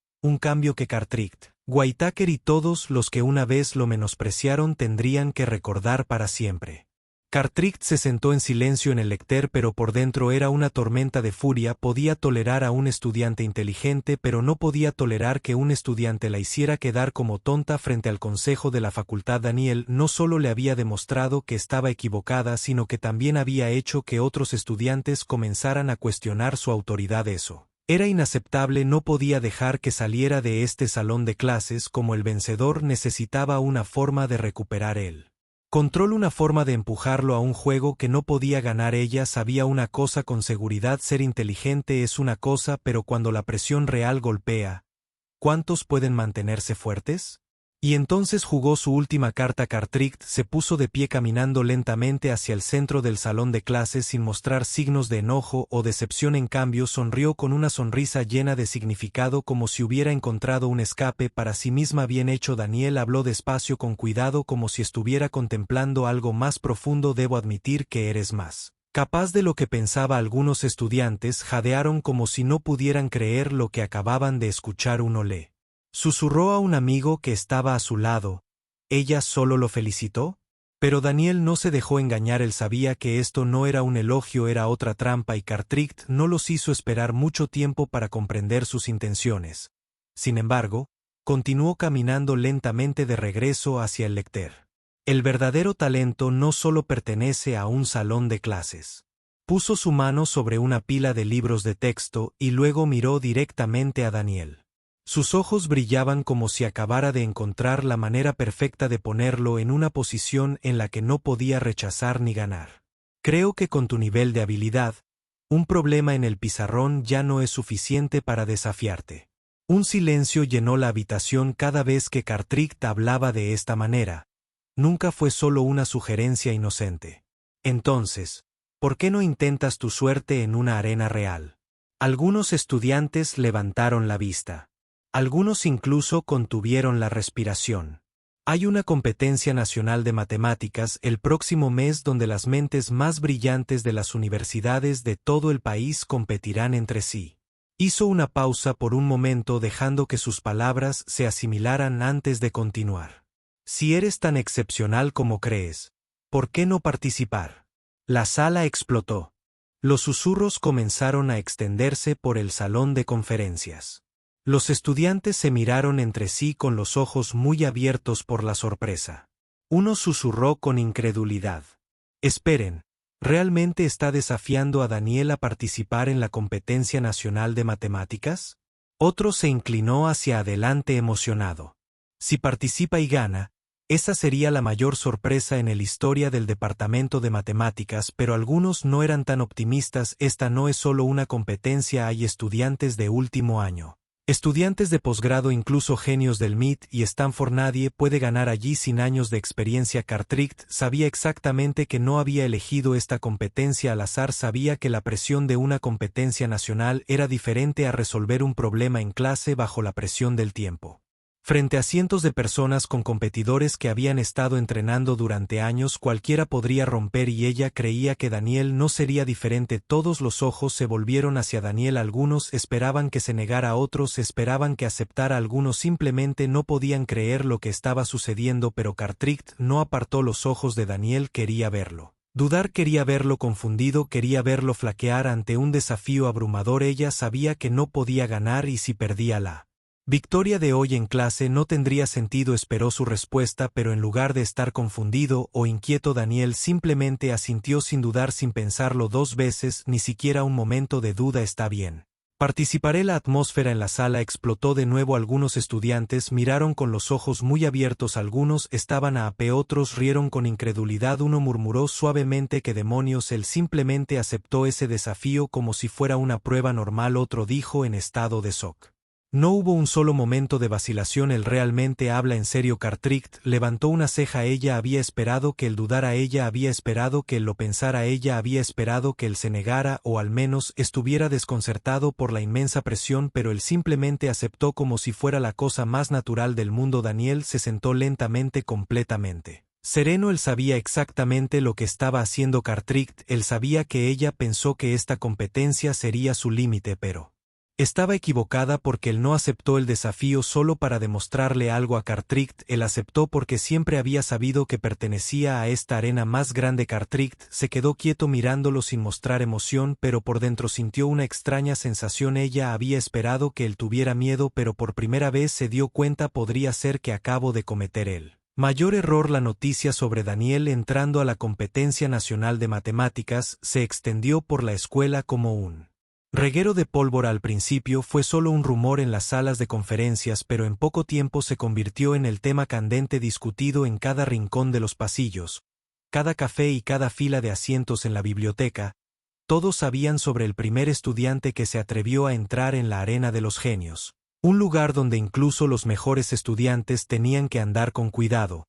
que Cartwright, Whitaker y todos los que una vez lo menospreciaron tendrían que recordar para siempre. Cartwright se sentó en silencio en el lecter, pero por dentro era una tormenta de furia. Podía tolerar a un estudiante inteligente, pero no podía tolerar que un estudiante la hiciera quedar como tonta frente al consejo de la facultad. Daniel no solo le había demostrado que estaba equivocada, sino que también había hecho que otros estudiantes comenzaran a cuestionar su autoridad. Eso Era inaceptable, no podía dejar que saliera de este salón de clases como el vencedor. Necesitaba una forma de recuperar el control, una forma de empujarlo a un juego que no podía ganar. Ella sabía una cosa con seguridad: ser inteligente es una cosa, pero cuando la presión real golpea, ¿cuántos pueden mantenerse fuertes? Y entonces jugó su última carta. Cartwright se puso de pie caminando lentamente hacia el centro del salón de clases sin mostrar signos de enojo o decepción. En cambio, sonrió con una sonrisa llena de significado, como si hubiera encontrado un escape para sí misma. Bien hecho, Daniel habló despacio, con cuidado, como si estuviera contemplando algo más profundo. Debo admitir que eres más capaz de lo que pensaba. Algunos estudiantes jadearon como si no pudieran creer lo que acababan de escuchar. Uno le susurró a un amigo que estaba a su lado: ¿ella solo lo felicitó? Pero Daniel no se dejó engañar. Él sabía que esto no era un elogio, era otra trampa, y Cartwright no los hizo esperar mucho tiempo para comprender sus intenciones. Sin embargo, continuó caminando lentamente de regreso hacia el lector. El verdadero talento no solo pertenece a un salón de clases. Puso su mano sobre una pila de libros de texto y luego miró directamente a Daniel. Sus ojos brillaban como si acabara de encontrar la manera perfecta de ponerlo en una posición en la que no podía rechazar ni ganar. Creo que con tu nivel de habilidad, un problema en el pizarrón ya no es suficiente para desafiarte. Un silencio llenó la habitación cada vez que Cartwright hablaba de esta manera. Nunca fue solo una sugerencia inocente. Entonces, ¿por qué no intentas tu suerte en una arena real? Algunos estudiantes levantaron la vista. Algunos incluso contuvieron la respiración. Hay una competencia nacional de matemáticas el próximo mes donde las mentes más brillantes de las universidades de todo el país competirán entre sí. Hizo una pausa por un momento, dejando que sus palabras se asimilaran antes de continuar. Si eres tan excepcional como crees, ¿por qué no participar? La sala explotó. Los susurros comenzaron a extenderse por el salón de conferencias. Los estudiantes se miraron entre sí con los ojos muy abiertos por la sorpresa. Uno susurró con incredulidad: esperen, ¿realmente está desafiando a Daniel a participar en la competencia nacional de matemáticas? Otro se inclinó hacia adelante emocionado. Si participa y gana, esa sería la mayor sorpresa en la historia del departamento de matemáticas. Pero algunos no eran tan optimistas. Esta no es solo una competencia, hay estudiantes de último año, estudiantes de posgrado, incluso genios del MIT y Stanford. Nadie puede ganar allí sin años de experiencia. Cartwright sabía exactamente que no había elegido esta competencia al azar. Sabía que la presión de una competencia nacional era diferente a resolver un problema en clase bajo la presión del tiempo. Frente a cientos de personas con competidores que habían estado entrenando durante años, cualquiera podría romper, y ella creía que Daniel no sería diferente. Todos los ojos se volvieron hacia Daniel. Algunos esperaban que se negara, otros esperaban que aceptara, algunos simplemente no podían creer lo que estaba sucediendo. Pero Cartwright no apartó los ojos de Daniel. Quería verlo dudar, quería verlo confundido, quería verlo flaquear ante un desafío abrumador. Ella sabía que no podía ganar, y si perdía la victoria de hoy en clase no tendría sentido. Esperó su respuesta, pero en lugar de estar confundido o inquieto, Daniel simplemente asintió sin dudar, sin pensarlo dos veces, ni siquiera un momento de duda. Está bien. Participaré. La atmósfera en la sala explotó de nuevo. Algunos estudiantes miraron con los ojos muy abiertos, algunos estaban a pe, otros rieron con incredulidad. Uno murmuró suavemente: ¿qué demonios? Él simplemente aceptó ese desafío como si fuera una prueba normal. Otro dijo en estado de shock. No hubo un solo momento de vacilación. Él realmente habla en serio. Cartwright levantó una ceja. Ella había esperado que él dudara, ella había esperado que él lo pensara, ella había esperado que él se negara o al menos estuviera desconcertado por la inmensa presión, pero él simplemente aceptó como si fuera la cosa más natural del mundo. Daniel se sentó lentamente, completamente sereno. Él sabía exactamente lo que estaba haciendo. Cartwright, él sabía que ella pensó que esta competencia sería su límite, pero estaba equivocada, porque él no aceptó el desafío solo para demostrarle algo a Cartwright. Él aceptó porque siempre había sabido que pertenecía a esta arena más grande. Cartwright se quedó quieto mirándolo sin mostrar emoción, pero por dentro sintió una extraña sensación. Ella había esperado que él tuviera miedo, pero por primera vez se dio cuenta: podría ser que acabo de cometer el mayor error. La noticia sobre Daniel entrando a la competencia nacional de matemáticas se extendió por la escuela como un Reguero de pólvora al principio fue solo un rumor en las salas de conferencias, pero en poco tiempo se convirtió en el tema candente discutido en cada rincón de los pasillos, cada café y cada fila de asientos en la biblioteca. Todos sabían sobre el primer estudiante que se atrevió a entrar en la arena de los genios, un lugar donde incluso los mejores estudiantes tenían que andar con cuidado.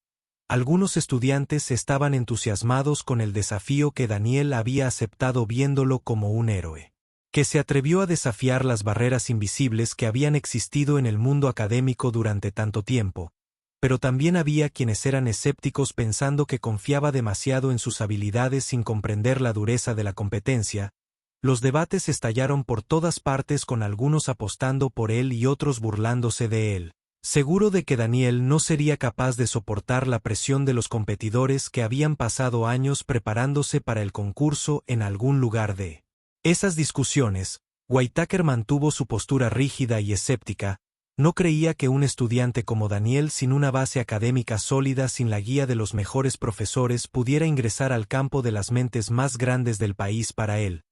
Algunos estudiantes estaban entusiasmados con el desafío que Daniel había aceptado viéndolo como un héroe, que se atrevió a desafiar las barreras invisibles que habían existido en el mundo académico durante tanto tiempo, pero también había quienes eran escépticos pensando que confiaba demasiado en sus habilidades sin comprender la dureza de la competencia. Los debates estallaron por todas partes, con algunos apostando por él y otros burlándose de él, seguro de que Daniel no sería capaz de soportar la presión de los competidores que habían pasado años preparándose para el concurso en algún lugar de esas discusiones. Whitaker mantuvo su postura rígida y escéptica. No creía que un estudiante como Daniel, sin una base académica sólida, sin la guía de los mejores profesores, pudiera ingresar al campo de las mentes más grandes del país. Para él,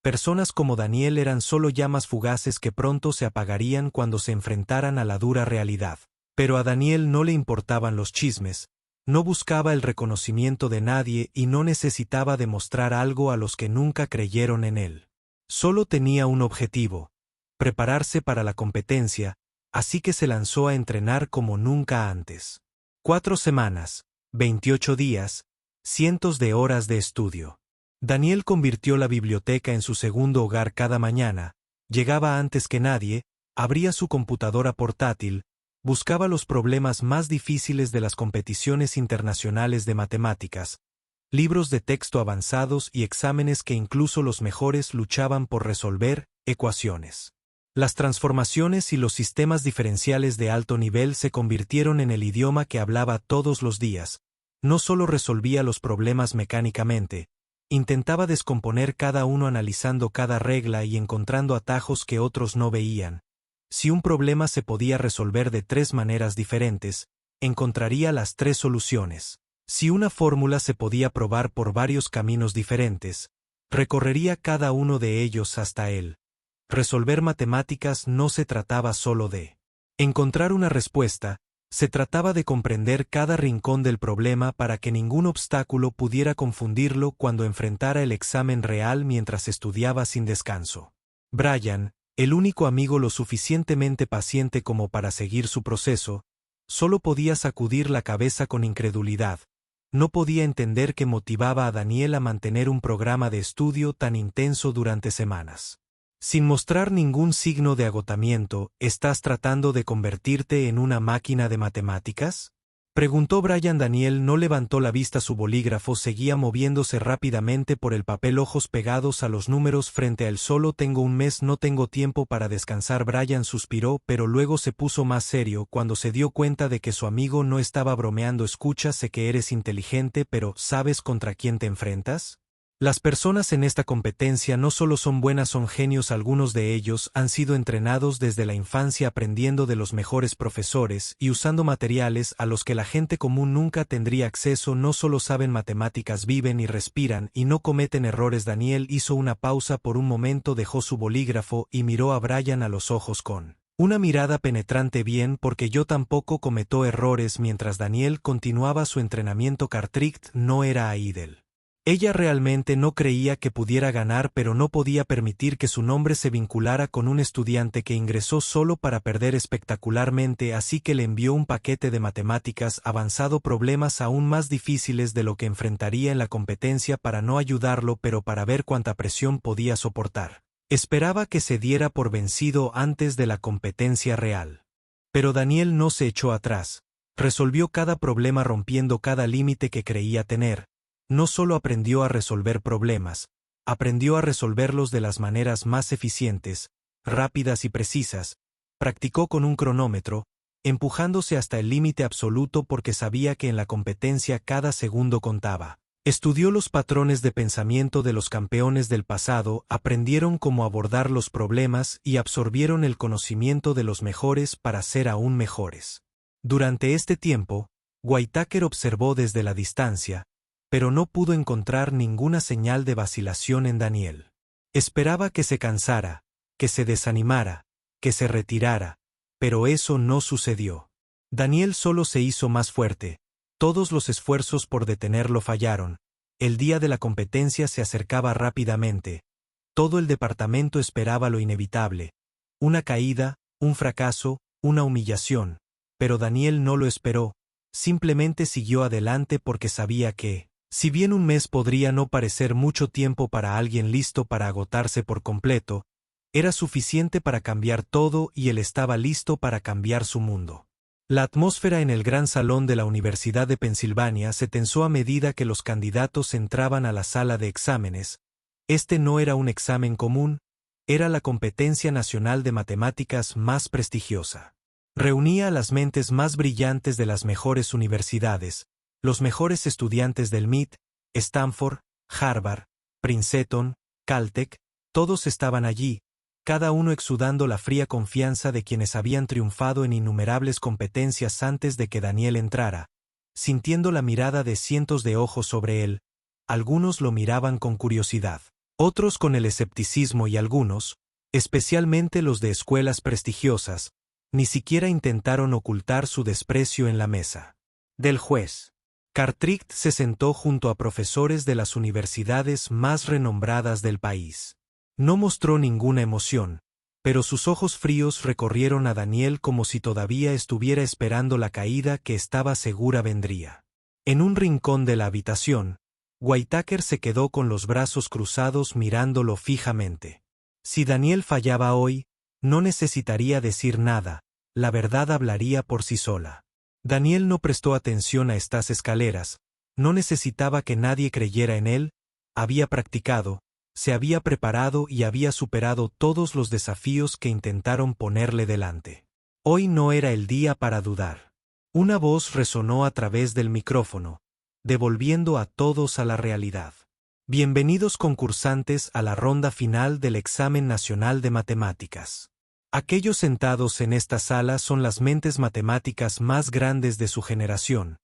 personas como Daniel eran solo llamas fugaces que pronto se apagarían cuando se enfrentaran a la dura realidad. Pero a Daniel no le importaban los chismes, no buscaba el reconocimiento de nadie y no necesitaba demostrar algo a los que nunca creyeron en él. Solo tenía un objetivo: prepararse para la competencia, así que se lanzó a entrenar como nunca antes. 4 semanas, 28 días, cientos de horas de estudio. Daniel convirtió la biblioteca en su segundo hogar. Cada mañana, llegaba antes que nadie, abría su computadora portátil, buscaba los problemas más difíciles de las competiciones internacionales de matemáticas, libros de texto avanzados y exámenes que incluso los mejores luchaban por resolver, ecuaciones. Las transformaciones y los sistemas diferenciales de alto nivel se convirtieron en el idioma que hablaba todos los días. No solo resolvía los problemas mecánicamente, intentaba descomponer cada uno analizando cada regla y encontrando atajos que otros no veían. Si un problema se podía resolver de 3 maneras diferentes, encontraría las 3 soluciones. Si una fórmula se podía probar por varios caminos diferentes, recorrería cada uno de ellos hasta él. Resolver matemáticas no se trataba solo de encontrar una respuesta, se trataba de comprender cada rincón del problema para que ningún obstáculo pudiera confundirlo cuando enfrentara el examen real mientras estudiaba sin descanso. Brian, el único amigo lo suficientemente paciente como para seguir su proceso, solo podía sacudir la cabeza con incredulidad. No podía entender qué motivaba a Daniel a mantener un programa de estudio tan intenso durante semanas. Sin mostrar ningún signo de agotamiento, ¿estás tratando de convertirte en una máquina de matemáticas?, preguntó Brian. Daniel no levantó la vista. Su bolígrafo seguía moviéndose rápidamente por el papel, ojos pegados a los números frente a él. Solo tengo un mes, no tengo tiempo para descansar. Brian suspiró, pero luego se puso más serio cuando se dio cuenta de que su amigo no estaba bromeando. Escucha, sé que eres inteligente, pero ¿sabes contra quién te enfrentas? Las personas en esta competencia no solo son buenas, son genios. Algunos de ellos han sido entrenados desde la infancia aprendiendo de los mejores profesores y usando materiales a los que la gente común nunca tendría acceso. No solo saben matemáticas, viven y respiran y no cometen errores. Daniel hizo una pausa por un momento, dejó su bolígrafo y miró a Brian a los ojos con una mirada penetrante. Bien, porque yo tampoco cometo errores. Mientras Daniel continuaba su entrenamiento, Cartwright no era idle. Ella realmente no creía que pudiera ganar, pero no podía permitir que su nombre se vinculara con un estudiante que ingresó solo para perder espectacularmente, así que le envió un paquete de matemáticas avanzado, problemas aún más difíciles de lo que enfrentaría en la competencia, para no ayudarlo, pero para ver cuánta presión podía soportar. Esperaba que se diera por vencido antes de la competencia real. Pero Daniel no se echó atrás. Resolvió cada problema rompiendo cada límite que creía tener. No solo aprendió a resolver problemas, aprendió a resolverlos de las maneras más eficientes, rápidas y precisas. Practicó con un cronómetro, empujándose hasta el límite absoluto porque sabía que en la competencia cada segundo contaba. Estudió los patrones de pensamiento de los campeones del pasado, aprendieron cómo abordar los problemas y absorbieron el conocimiento de los mejores para ser aún mejores. Durante este tiempo, Whitaker observó desde la distancia, pero no pudo encontrar ninguna señal de vacilación en Daniel. Esperaba que se cansara, que se desanimara, que se retirara, pero eso no sucedió. Daniel solo se hizo más fuerte. Todos los esfuerzos por detenerlo fallaron. El día de la competencia se acercaba rápidamente. Todo el departamento esperaba lo inevitable. Una caída, un fracaso, una humillación. Pero Daniel no lo esperó. Simplemente siguió adelante porque sabía que, si bien un mes podría no parecer mucho tiempo para alguien listo para agotarse por completo, era suficiente para cambiar todo y él estaba listo para cambiar su mundo. La atmósfera en el gran salón de la Universidad de Pensilvania se tensó a medida que los candidatos entraban a la sala de exámenes. Este no era un examen común, era la competencia nacional de matemáticas más prestigiosa. Reunía a las mentes más brillantes de las mejores universidades, los mejores estudiantes del MIT, Stanford, Harvard, Princeton, Caltech, todos estaban allí, cada uno exudando la fría confianza de quienes habían triunfado en innumerables competencias antes de que Daniel entrara, sintiendo la mirada de cientos de ojos sobre él. Algunos lo miraban con curiosidad, otros con el escepticismo y algunos, especialmente los de escuelas prestigiosas, ni siquiera intentaron ocultar su desprecio en la mesa del juez. Cartwright se sentó junto a profesores de las universidades más renombradas del país. No mostró ninguna emoción, pero sus ojos fríos recorrieron a Daniel como si todavía estuviera esperando la caída que estaba segura vendría. En un rincón de la habitación, Whitaker se quedó con los brazos cruzados mirándolo fijamente. Si Daniel fallaba hoy, no necesitaría decir nada, la verdad hablaría por sí sola. Daniel no prestó atención a estas escaleras, no necesitaba que nadie creyera en él, había practicado, se había preparado y había superado todos los desafíos que intentaron ponerle delante. Hoy no era el día para dudar. Una voz resonó a través del micrófono, devolviendo a todos a la realidad. Bienvenidos concursantes a la ronda final del examen nacional de matemáticas. Aquellos sentados en esta sala son las mentes matemáticas más grandes de su generación,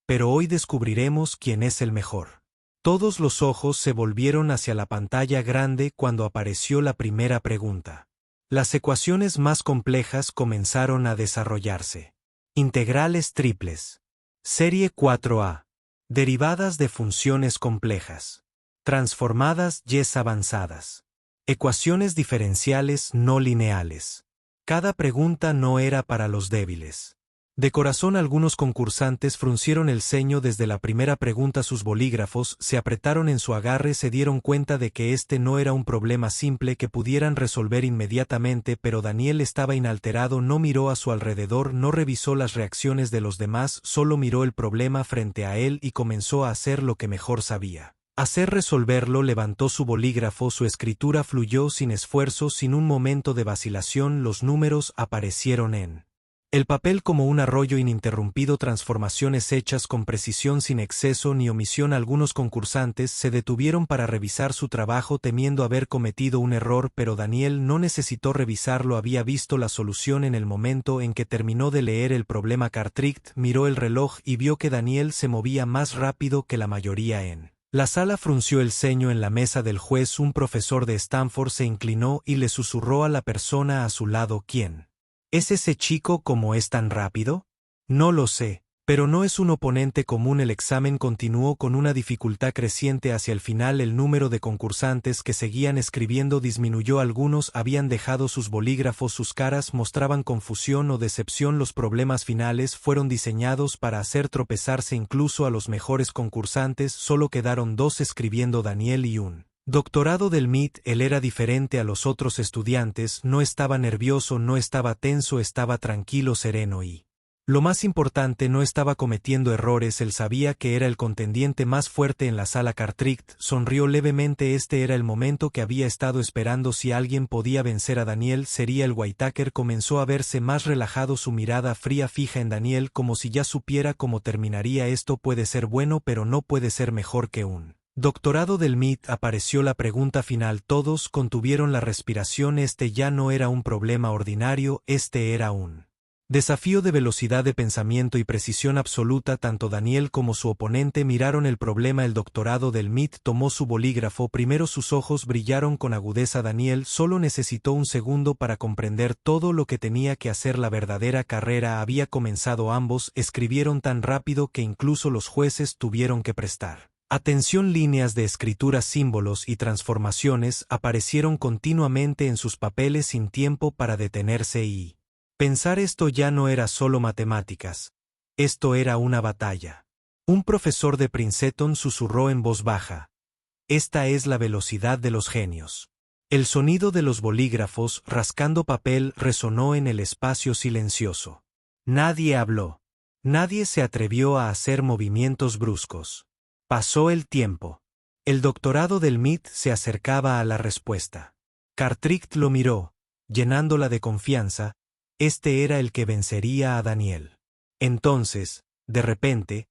pero hoy descubriremos quién es el mejor. Todos los ojos se volvieron hacia la pantalla grande cuando apareció la primera pregunta. Las ecuaciones más complejas comenzaron a desarrollarse. Integrales triples. Serie 4A. Derivadas de funciones complejas. Transformadas y avanzadas. Ecuaciones diferenciales no lineales. Cada pregunta no era para los débiles. De corazón algunos concursantes fruncieron el ceño desde la primera pregunta. Sus bolígrafos se apretaron en su agarre. Se dieron cuenta de que este no era un problema simple que pudieran resolver inmediatamente, pero Daniel estaba inalterado, no miró a su alrededor, no revisó las reacciones de los demás, solo miró el problema frente a él y comenzó a hacer lo que mejor sabía. Hacer resolverlo. Levantó su bolígrafo, su escritura fluyó sin esfuerzo, sin un momento de vacilación. Los números aparecieron en el papel como un arroyo ininterrumpido, transformaciones hechas con precisión sin exceso ni omisión. Algunos concursantes se detuvieron para revisar su trabajo temiendo haber cometido un error, pero Daniel no necesitó revisarlo, había visto la solución en el momento en que terminó de leer el problema. Cartwright miró el reloj y vio que Daniel se movía más rápido que la mayoría en la sala. Frunció el ceño en la mesa del juez. Un profesor de Stanford se inclinó y le susurró a la persona a su lado: ¿Quién es ese chico? ¿Cómo es tan rápido? No lo sé, pero no es un oponente común. El examen continuó con una dificultad creciente. Hacia el final el número de concursantes que seguían escribiendo disminuyó. Algunos habían dejado sus bolígrafos, sus caras mostraban confusión o decepción. Los problemas finales fueron diseñados para hacer tropezarse incluso a los mejores concursantes. Solo quedaron dos escribiendo: Daniel y un doctorado del MIT. Él era diferente a los otros estudiantes, no estaba nervioso, no estaba tenso, estaba tranquilo, sereno y, lo más importante, no estaba cometiendo errores. Él sabía que era el contendiente más fuerte en la sala. Cartwright sonrió levemente. Este era el momento que había estado esperando. Si alguien podía vencer a Daniel, sería el Whitaker. Comenzó a verse más relajado, su mirada fría fija en Daniel, como si ya supiera cómo terminaría esto. Puede ser bueno, pero no puede ser mejor que un doctorado del MIT. Apareció la pregunta final. Todos contuvieron la respiración. Este ya no era un problema ordinario, este era un Desafío de velocidad de pensamiento y precisión absoluta. Tanto Daniel como su oponente miraron el problema. El doctorado del MIT tomó su bolígrafo. Primero sus ojos brillaron con agudeza. Daniel solo necesitó un segundo para comprender todo lo que tenía que hacer. La verdadera carrera había comenzado. Ambos escribieron tan rápido que incluso los jueces tuvieron que prestar atención. Líneas de escritura, símbolos y transformaciones aparecieron continuamente en sus papeles sin tiempo para detenerse y pensar. Esto ya no era solo matemáticas. Esto era una batalla. Un profesor de Princeton susurró en voz baja: esta es la velocidad de los genios. El sonido de los bolígrafos rascando papel resonó en el espacio silencioso. Nadie habló. Nadie se atrevió a hacer movimientos bruscos. Pasó el tiempo. El doctorado del MIT se acercaba a la respuesta. Cartwright lo miró, llenándola de confianza. Este era el que vencería a Daniel. Entonces, de repente,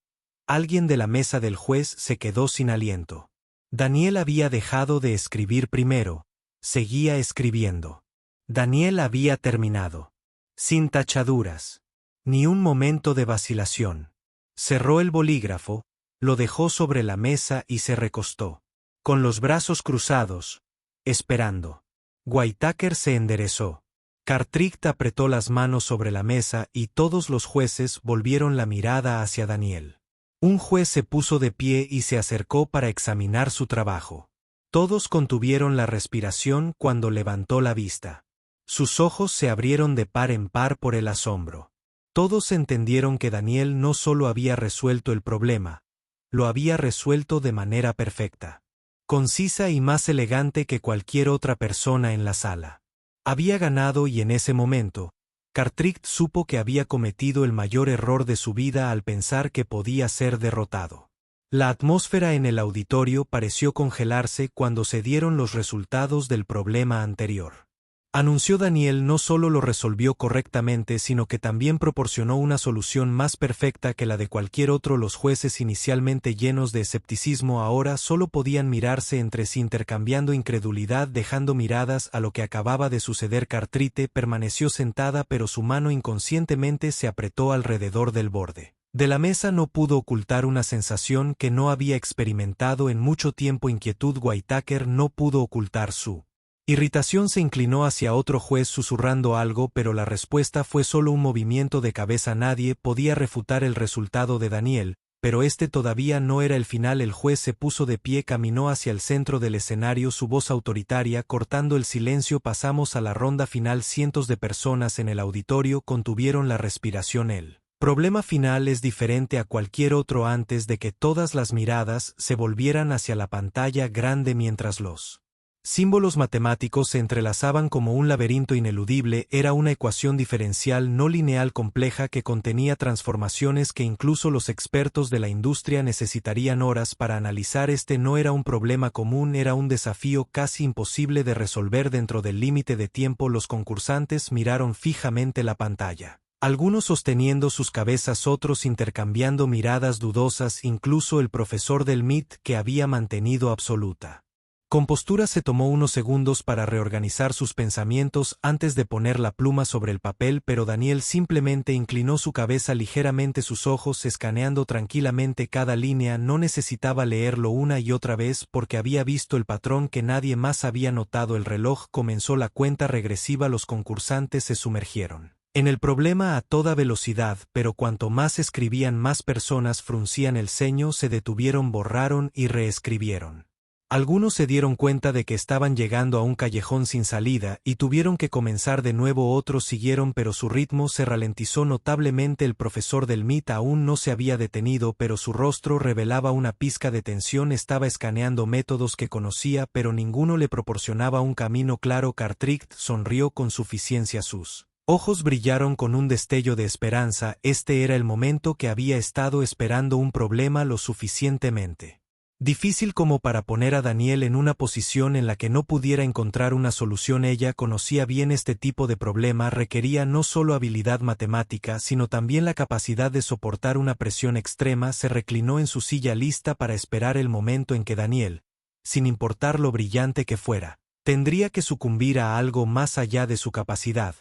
alguien de la mesa del juez se quedó sin aliento. Daniel había dejado de escribir primero. Seguía escribiendo. Daniel había terminado. Sin tachaduras. Ni un momento de vacilación. Cerró el bolígrafo, lo dejó sobre la mesa y se recostó. Con los brazos cruzados, esperando. Whitaker se enderezó. Cartwright apretó las manos sobre la mesa y todos los jueces volvieron la mirada hacia Daniel. Un juez se puso de pie y se acercó para examinar su trabajo. Todos contuvieron la respiración cuando levantó la vista. Sus ojos se abrieron de par en par por el asombro. Todos entendieron que Daniel no solo había resuelto el problema, lo había resuelto de manera perfecta, concisa y más elegante que cualquier otra persona en la sala. Había ganado y en ese momento, Cartwright supo que había cometido el mayor error de su vida al pensar que podía ser derrotado. La atmósfera en el auditorio pareció congelarse cuando se dieron los resultados del problema anterior. Anunció Daniel no solo lo resolvió correctamente, sino que también proporcionó una solución más perfecta que la de cualquier otro. Los jueces, inicialmente llenos de escepticismo, ahora solo podían mirarse entre sí intercambiando incredulidad, dejando miradas a lo que acababa de suceder. Cartwright permaneció sentada, pero su mano inconscientemente se apretó alrededor del borde de la mesa. No pudo ocultar una sensación que no había experimentado en mucho tiempo: inquietud. Whitaker no pudo ocultar su irritación. Se inclinó hacia otro juez susurrando algo, pero la respuesta fue solo un movimiento de cabeza. Nadie podía refutar el resultado de Daniel, pero este todavía no era el final. El juez se puso de pie, caminó hacia el centro del escenario, su voz autoritaria cortando el silencio: pasamos a la ronda final. Cientos de personas en el auditorio contuvieron la respiración. El problema final es diferente a cualquier otro. Antes de que todas las miradas se volvieran hacia la pantalla grande, mientras los símbolos matemáticos se entrelazaban como un laberinto ineludible, era una ecuación diferencial no lineal compleja que contenía transformaciones que incluso los expertos de la industria necesitarían horas para analizar. Este no era un problema común, era un desafío casi imposible de resolver dentro del límite de tiempo. Los concursantes miraron fijamente la pantalla, algunos sosteniendo sus cabezas, otros intercambiando miradas dudosas. Incluso el profesor del MIT, que había mantenido absoluta compostura, se tomó unos segundos para reorganizar sus pensamientos antes de poner la pluma sobre el papel, pero Daniel simplemente inclinó su cabeza ligeramente, sus ojos escaneando tranquilamente cada línea. No necesitaba leerlo una y otra vez porque había visto el patrón que nadie más había notado. El reloj comenzó la cuenta regresiva. Los concursantes se sumergieron en el problema a toda velocidad, pero cuanto más escribían, más personas fruncían el ceño, se detuvieron, borraron y reescribieron. Algunos se dieron cuenta de que estaban llegando a un callejón sin salida y tuvieron que comenzar de nuevo. Otros siguieron, pero su ritmo se ralentizó notablemente. El profesor del MIT aún no se había detenido, pero su rostro revelaba una pizca de tensión. Estaba escaneando métodos que conocía, pero ninguno le proporcionaba un camino claro. Cartwright sonrió con suficiencia. Sus ojos brillaron con un destello de esperanza. Este era el momento que había estado esperando, un problema lo suficientemente difícil como para poner a Daniel en una posición en la que no pudiera encontrar una solución. Ella conocía bien este tipo de problema, requería no solo habilidad matemática, sino también la capacidad de soportar una presión extrema. Se reclinó en su silla lista para esperar el momento en que Daniel, sin importar lo brillante que fuera, tendría que sucumbir a algo más allá de su capacidad.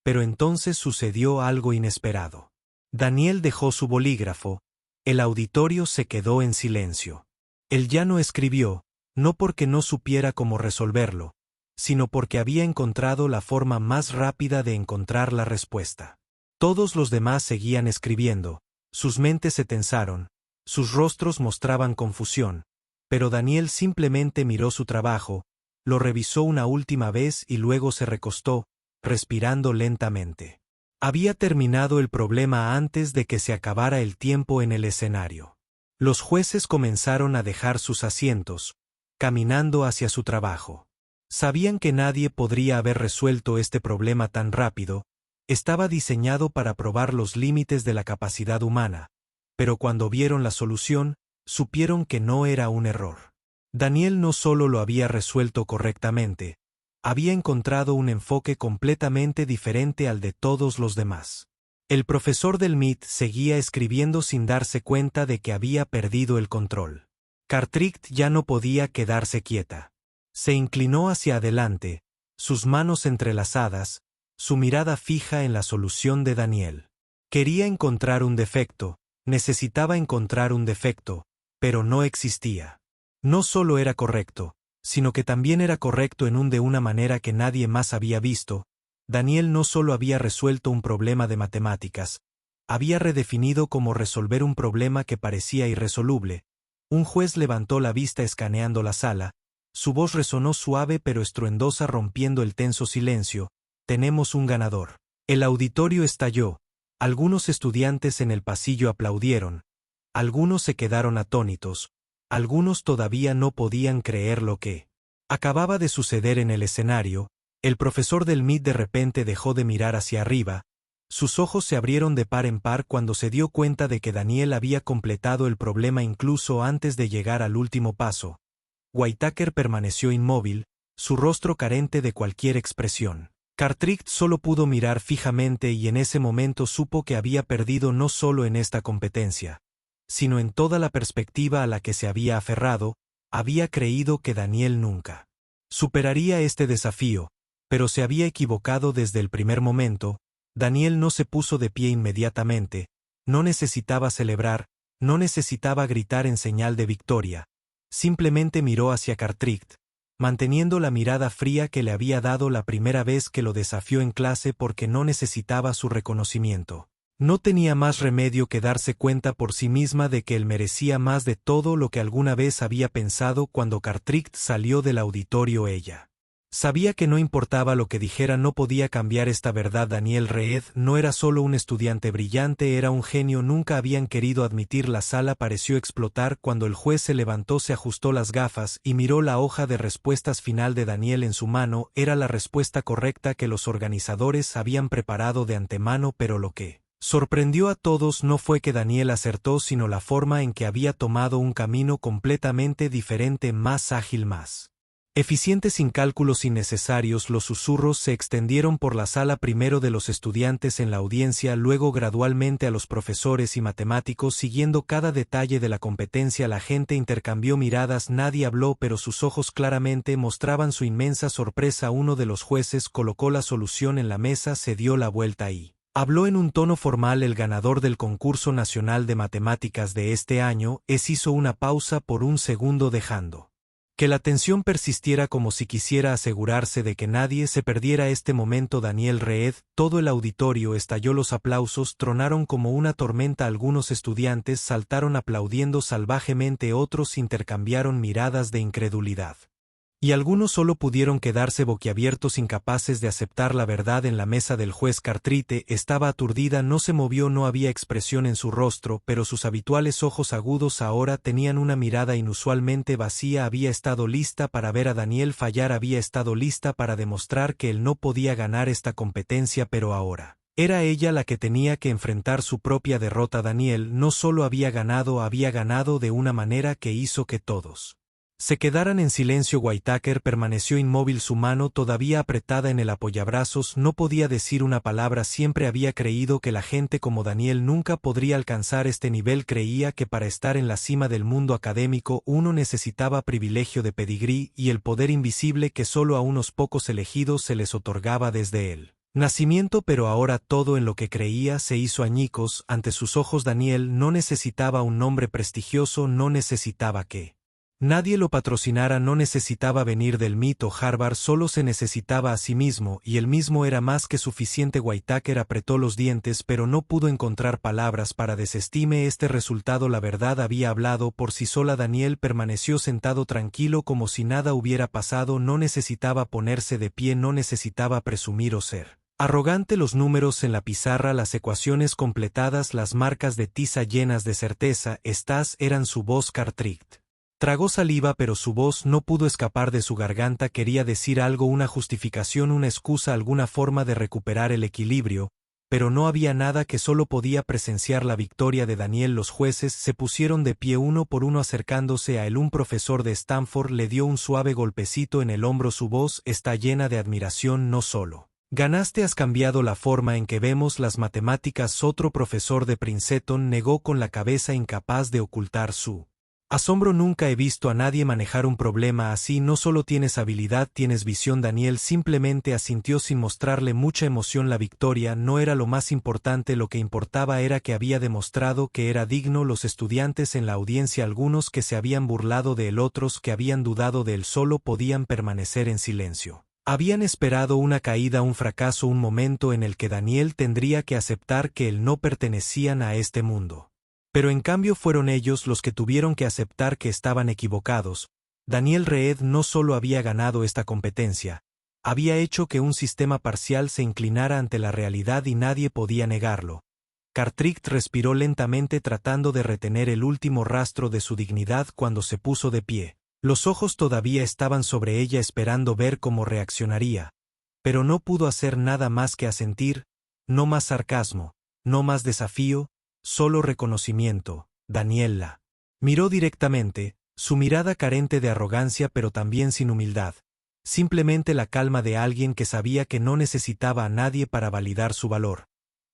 pero entonces sucedió algo inesperado. Daniel dejó su bolígrafo, el auditorio se quedó en silencio. Él ya no escribió, no porque no supiera cómo resolverlo, sino porque había encontrado la forma más rápida de encontrar la respuesta. Todos los demás seguían escribiendo, sus mentes se tensaron, sus rostros mostraban confusión, pero Daniel simplemente miró su trabajo, lo revisó una última vez y luego se recostó, respirando lentamente. Había terminado el problema antes de que se acabara el tiempo en el escenario. Los jueces comenzaron a dejar sus asientos, caminando hacia su trabajo. Sabían que nadie podría haber resuelto este problema tan rápido, estaba diseñado para probar los límites de la capacidad humana, pero cuando vieron la solución, supieron que no era un error. Daniel no solo lo había resuelto correctamente, había encontrado un enfoque completamente diferente al de todos los demás. El profesor del MIT seguía escribiendo sin darse cuenta de que había perdido el control. Cartwright ya no podía quedarse quieta. Se inclinó hacia adelante, sus manos entrelazadas, su mirada fija en la solución de Daniel. Quería encontrar un defecto, necesitaba encontrar un defecto, pero no existía. No solo era correcto, sino que también era correcto de una manera que nadie más había visto. Daniel no solo había resuelto un problema de matemáticas, había redefinido cómo resolver un problema que parecía irresoluble. Un juez levantó la vista escaneando la sala, su voz resonó suave pero estruendosa rompiendo el tenso silencio. Tenemos un ganador. El auditorio estalló, algunos estudiantes en el pasillo aplaudieron, algunos se quedaron atónitos, algunos todavía no podían creer lo que acababa de suceder en el escenario. El profesor del MIT de repente dejó de mirar hacia arriba, sus ojos se abrieron de par en par cuando se dio cuenta de que Daniel había completado el problema incluso antes de llegar al último paso. Whitaker permaneció inmóvil, su rostro carente de cualquier expresión. Cartwright solo pudo mirar fijamente y en ese momento supo que había perdido no solo en esta competencia, sino en toda la perspectiva a la que se había aferrado. Había creído que Daniel nunca superaría este desafío, pero se había equivocado desde el primer momento. Daniel no se puso de pie inmediatamente, no necesitaba celebrar, no necesitaba gritar en señal de victoria, simplemente miró hacia Cartwright, manteniendo la mirada fría que le había dado la primera vez que lo desafió en clase porque no necesitaba su reconocimiento. No tenía más remedio que darse cuenta por sí misma de que él merecía más de todo lo que alguna vez había pensado cuando Cartwright salió del auditorio. Ella sabía que no importaba lo que dijera, no podía cambiar esta verdad. Daniel Reed no era solo un estudiante brillante, era un genio. Nunca habían querido admitir. La sala pareció explotar cuando el juez se levantó, se ajustó las gafas y miró la hoja de respuestas final de Daniel en su mano. Era la respuesta correcta que los organizadores habían preparado de antemano, pero lo que sorprendió a todos no fue que Daniel acertó, sino la forma en que había tomado un camino completamente diferente, más ágil, más eficiente, sin cálculos innecesarios. Los susurros se extendieron por la sala, primero de los estudiantes en la audiencia, luego gradualmente a los profesores y matemáticos. Siguiendo cada detalle de la competencia, la gente intercambió miradas. Nadie habló, pero sus ojos claramente mostraban su inmensa sorpresa. Uno de los jueces colocó la solución en la mesa, se dio la vuelta y habló en un tono formal. El ganador del concurso nacional de matemáticas de este año hizo una pausa por un segundo, dejando que la tensión persistiera, como si quisiera asegurarse de que nadie se perdiera este momento. Daniel Reed, todo el auditorio estalló, los aplausos tronaron como una tormenta, algunos estudiantes saltaron aplaudiendo salvajemente, otros intercambiaron miradas de incredulidad. Y algunos solo pudieron quedarse boquiabiertos, incapaces de aceptar la verdad. En la mesa del juez, Cartwright estaba aturdida, no se movió, no había expresión en su rostro, pero sus habituales ojos agudos ahora tenían una mirada inusualmente vacía. Había estado lista para ver a Daniel fallar, había estado lista para demostrar que él no podía ganar esta competencia, pero ahora era ella la que tenía que enfrentar su propia derrota. Daniel no solo había ganado de una manera que hizo que todos se quedaran en silencio. Whitaker permaneció inmóvil, su mano todavía apretada en el apoyabrazos, no podía decir una palabra. Siempre había creído que la gente como Daniel nunca podría alcanzar este nivel. Creía que para estar en la cima del mundo académico uno necesitaba privilegio de pedigrí y el poder invisible que solo a unos pocos elegidos se les otorgaba desde él. Nacimiento, pero ahora todo en lo que creía se hizo añicos. Ante sus ojos Daniel no necesitaba un nombre prestigioso, no necesitaba que nadie lo patrocinara, no necesitaba venir del MIT o Harvard, solo se necesitaba a sí mismo, y él mismo era más que suficiente. Whitaker apretó los dientes, pero no pudo encontrar palabras para desestime este resultado. La verdad había hablado por sí sola. Daniel permaneció sentado tranquilo como si nada hubiera pasado. No necesitaba ponerse de pie, no necesitaba presumir o ser arrogante. Los números en la pizarra, las ecuaciones completadas, las marcas de tiza llenas de certeza, estas eran su voz. Cartwright tragó saliva, pero su voz no pudo escapar de su garganta. Quería decir algo, una justificación, una excusa, alguna forma de recuperar el equilibrio, pero no había nada. Que solo podía presenciar la victoria de Daniel. Los jueces se pusieron de pie uno por uno acercándose a él. Un profesor de Stanford le dio un suave golpecito en el hombro. Su voz está llena de admiración. No solo ganaste, has cambiado la forma en que vemos las matemáticas. Otro profesor de Princeton negó con la cabeza, incapaz de ocultar su asombro. Nunca he visto a nadie manejar un problema así. No solo tienes habilidad, tienes visión. Daniel simplemente asintió sin mostrarle mucha emoción. La victoria no era lo más importante, lo que importaba era que había demostrado que era digno. Los estudiantes en la audiencia, algunos que se habían burlado de él, otros que habían dudado de él, solo podían permanecer en silencio. Habían esperado una caída, un fracaso, un momento en el que Daniel tendría que aceptar que él no pertenecían a este mundo. Pero en cambio fueron ellos los que tuvieron que aceptar que estaban equivocados. Daniel Reed no solo había ganado esta competencia, había hecho que un sistema parcial se inclinara ante la realidad y nadie podía negarlo. Cartwright respiró lentamente tratando de retener el último rastro de su dignidad cuando se puso de pie. Los ojos todavía estaban sobre ella esperando ver cómo reaccionaría, pero no pudo hacer nada más que asentir. No más sarcasmo, no más desafío, solo reconocimiento. Daniel la miró directamente, su mirada carente de arrogancia pero también sin humildad, simplemente la calma de alguien que sabía que no necesitaba a nadie para validar su valor.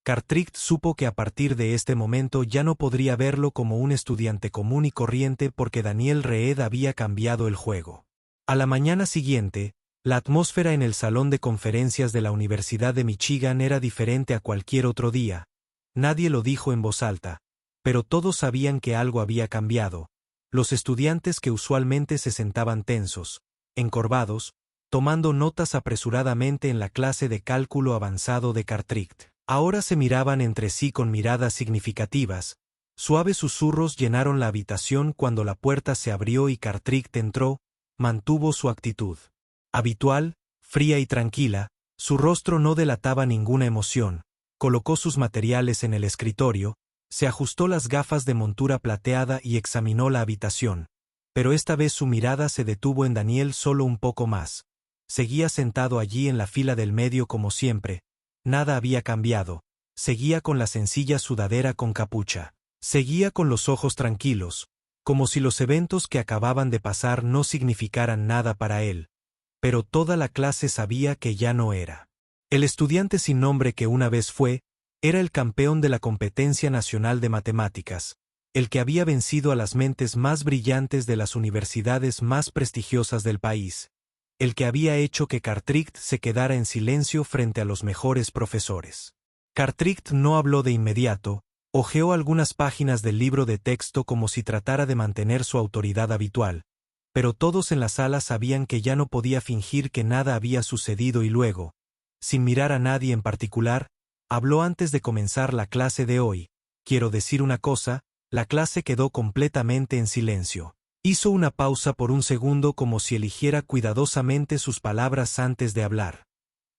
Cartwright supo que a partir de este momento ya no podría verlo como un estudiante común y corriente porque Daniel Reed había cambiado el juego. A la mañana siguiente, la atmósfera en el salón de conferencias de la Universidad de Michigan era diferente a cualquier otro día. Nadie lo dijo en voz alta, pero todos sabían que algo había cambiado. Los estudiantes que usualmente se sentaban tensos, encorvados, tomando notas apresuradamente en la clase de cálculo avanzado de Cartwright, ahora se miraban entre sí con miradas significativas. Suaves susurros llenaron la habitación cuando la puerta se abrió y Cartwright entró. Mantuvo su actitud habitual, fría y tranquila, su rostro no delataba ninguna emoción. Colocó sus materiales en el escritorio, se ajustó las gafas de montura plateada y examinó la habitación. Pero esta vez su mirada se detuvo en Daniel solo un poco más. Seguía sentado allí en la fila del medio como siempre. Nada había cambiado. Seguía con la sencilla sudadera con capucha. Seguía con los ojos tranquilos, como si los eventos que acababan de pasar no significaran nada para él. Pero toda la clase sabía que ya no era el estudiante sin nombre que una vez fue. Era el campeón de la competencia nacional de matemáticas, el que había vencido a las mentes más brillantes de las universidades más prestigiosas del país, el que había hecho que Cartwright se quedara en silencio frente a los mejores profesores. Cartwright no habló de inmediato, hojeó algunas páginas del libro de texto como si tratara de mantener su autoridad habitual, pero todos en la sala sabían que ya no podía fingir que nada había sucedido y luego, sin mirar a nadie en particular, habló antes de comenzar la clase de hoy. Quiero decir una cosa. La clase quedó completamente en silencio. Hizo una pausa por un segundo como si eligiera cuidadosamente sus palabras antes de hablar.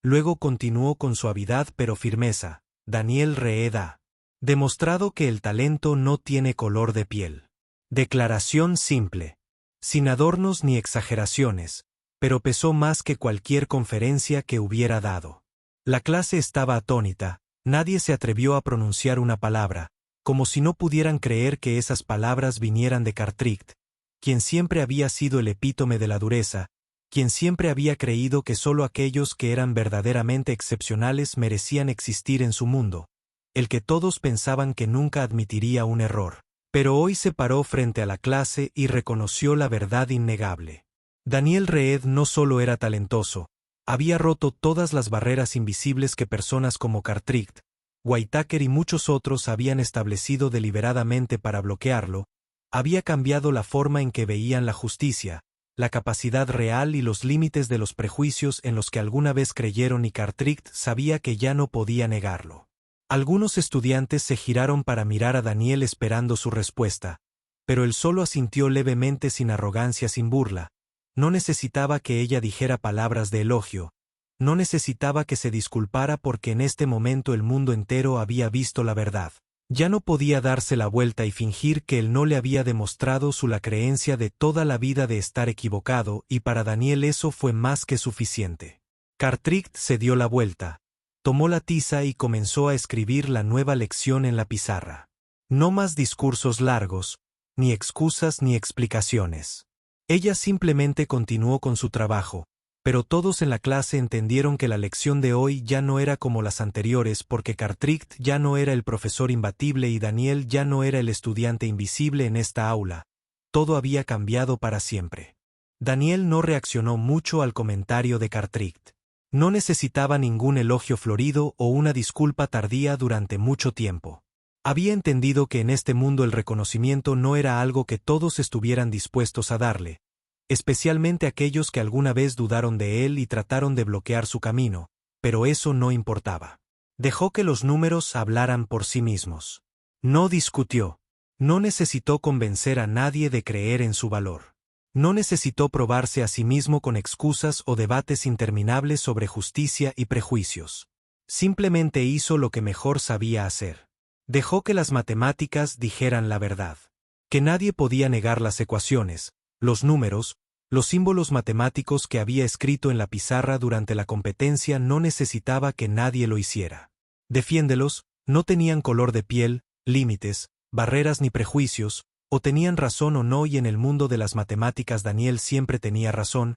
Luego continuó con suavidad pero firmeza. Daniel Reed ha demostrado que el talento no tiene color de piel. Declaración simple, sin adornos ni exageraciones, pero pesó más que cualquier conferencia que hubiera dado. La clase estaba atónita, nadie se atrevió a pronunciar una palabra, como si no pudieran creer que esas palabras vinieran de Cartwright, quien siempre había sido el epítome de la dureza, quien siempre había creído que solo aquellos que eran verdaderamente excepcionales merecían existir en su mundo, el que todos pensaban que nunca admitiría un error. Pero hoy se paró frente a la clase y reconoció la verdad innegable. Daniel Reed no solo era talentoso, Había roto todas las barreras invisibles que personas como Cartwright, Whitaker y muchos otros habían establecido deliberadamente para bloquearlo. Había cambiado la forma en que veían la justicia, la capacidad real y los límites de los prejuicios en los que alguna vez creyeron, y Cartwright sabía que ya no podía negarlo. Algunos estudiantes se giraron para mirar a Daniel esperando su respuesta, pero él solo asintió levemente, sin arrogancia, sin burla. No necesitaba que ella dijera palabras de elogio. No necesitaba que se disculpara, porque en este momento el mundo entero había visto la verdad. Ya no podía darse la vuelta y fingir que él no le había demostrado la creencia de toda la vida de estar equivocado, y para Daniel eso fue más que suficiente. Cartwright se dio la vuelta, tomó la tiza y comenzó a escribir la nueva lección en la pizarra. No más discursos largos, ni excusas ni explicaciones. Ella simplemente continuó con su trabajo, pero todos en la clase entendieron que la lección de hoy ya no era como las anteriores, porque Cartwright ya no era el profesor imbatible y Daniel ya no era el estudiante invisible en esta aula. Todo había cambiado para siempre. Daniel no reaccionó mucho al comentario de Cartwright. No necesitaba ningún elogio florido o una disculpa tardía durante mucho tiempo. Había entendido que en este mundo el reconocimiento no era algo que todos estuvieran dispuestos a darle, especialmente aquellos que alguna vez dudaron de él y trataron de bloquear su camino, pero eso no importaba. Dejó que los números hablaran por sí mismos. No discutió. No necesitó convencer a nadie de creer en su valor. No necesitó probarse a sí mismo con excusas o debates interminables sobre justicia y prejuicios. Simplemente hizo lo que mejor sabía hacer. Dejó que las matemáticas dijeran la verdad. Que nadie podía negar las ecuaciones, los números, los símbolos matemáticos que había escrito en la pizarra durante la competencia. No necesitaba que nadie lo hiciera. Defiéndelos, no tenían color de piel, límites, barreras ni prejuicios, o tenían razón o no, y en el mundo de las matemáticas Daniel siempre tenía razón.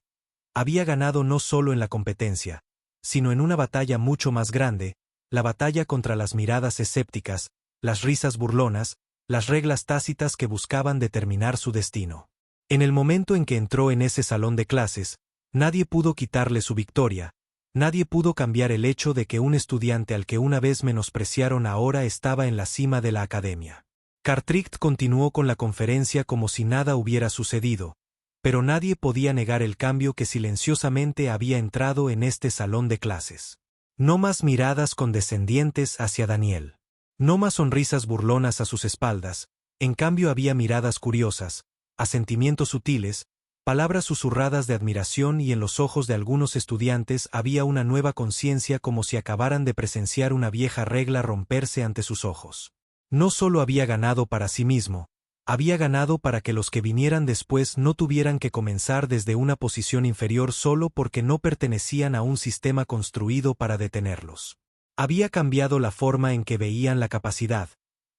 Había ganado no solo en la competencia, sino en una batalla mucho más grande, la batalla contra las miradas escépticas, las risas burlonas, las reglas tácitas que buscaban determinar su destino. En el momento en que entró en ese salón de clases, nadie pudo quitarle su victoria, nadie pudo cambiar el hecho de que un estudiante al que una vez menospreciaron ahora estaba en la cima de la academia. Cartwright continuó con la conferencia como si nada hubiera sucedido, pero nadie podía negar el cambio que silenciosamente había entrado en este salón de clases. No más miradas condescendientes hacia Daniel. No más sonrisas burlonas a sus espaldas, en cambio había miradas curiosas, asentimientos sutiles, palabras susurradas de admiración, y en los ojos de algunos estudiantes había una nueva conciencia, como si acabaran de presenciar una vieja regla romperse ante sus ojos. No solo había ganado para sí mismo, había ganado para que los que vinieran después no tuvieran que comenzar desde una posición inferior solo porque no pertenecían a un sistema construido para detenerlos. Había cambiado la forma en que veían la capacidad,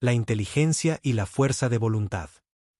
la inteligencia y la fuerza de voluntad.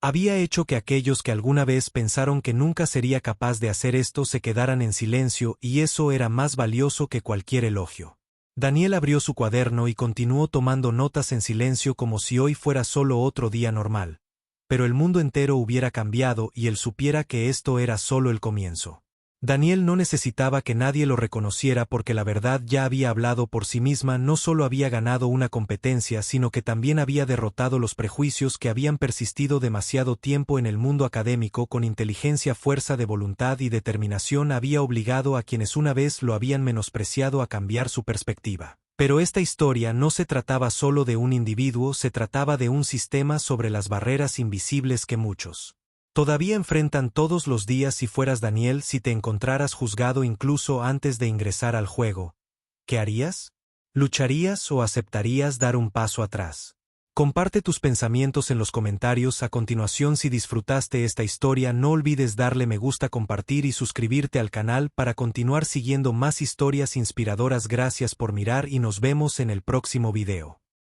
Había hecho que aquellos que alguna vez pensaron que nunca sería capaz de hacer esto se quedaran en silencio, y eso era más valioso que cualquier elogio. Daniel abrió su cuaderno y continuó tomando notas en silencio, como si hoy fuera solo otro día normal. Pero el mundo entero hubiera cambiado y él supiera que esto era solo el comienzo. Daniel no necesitaba que nadie lo reconociera, porque la verdad ya había hablado por sí misma. No solo había ganado una competencia, sino que también había derrotado los prejuicios que habían persistido demasiado tiempo en el mundo académico. Con inteligencia, fuerza de voluntad y determinación había obligado a quienes una vez lo habían menospreciado a cambiar su perspectiva. Pero esta historia no se trataba solo de un individuo, se trataba de un sistema sobre las barreras invisibles que muchos todavía enfrentan todos los días. Si fueras Daniel, si te encontraras juzgado incluso antes de ingresar al juego, ¿qué harías? ¿Lucharías o aceptarías dar un paso atrás? Comparte tus pensamientos en los comentarios a continuación. Si disfrutaste esta historia, no olvides darle me gusta, compartir y suscribirte al canal para continuar siguiendo más historias inspiradoras. Gracias por mirar y nos vemos en el próximo video.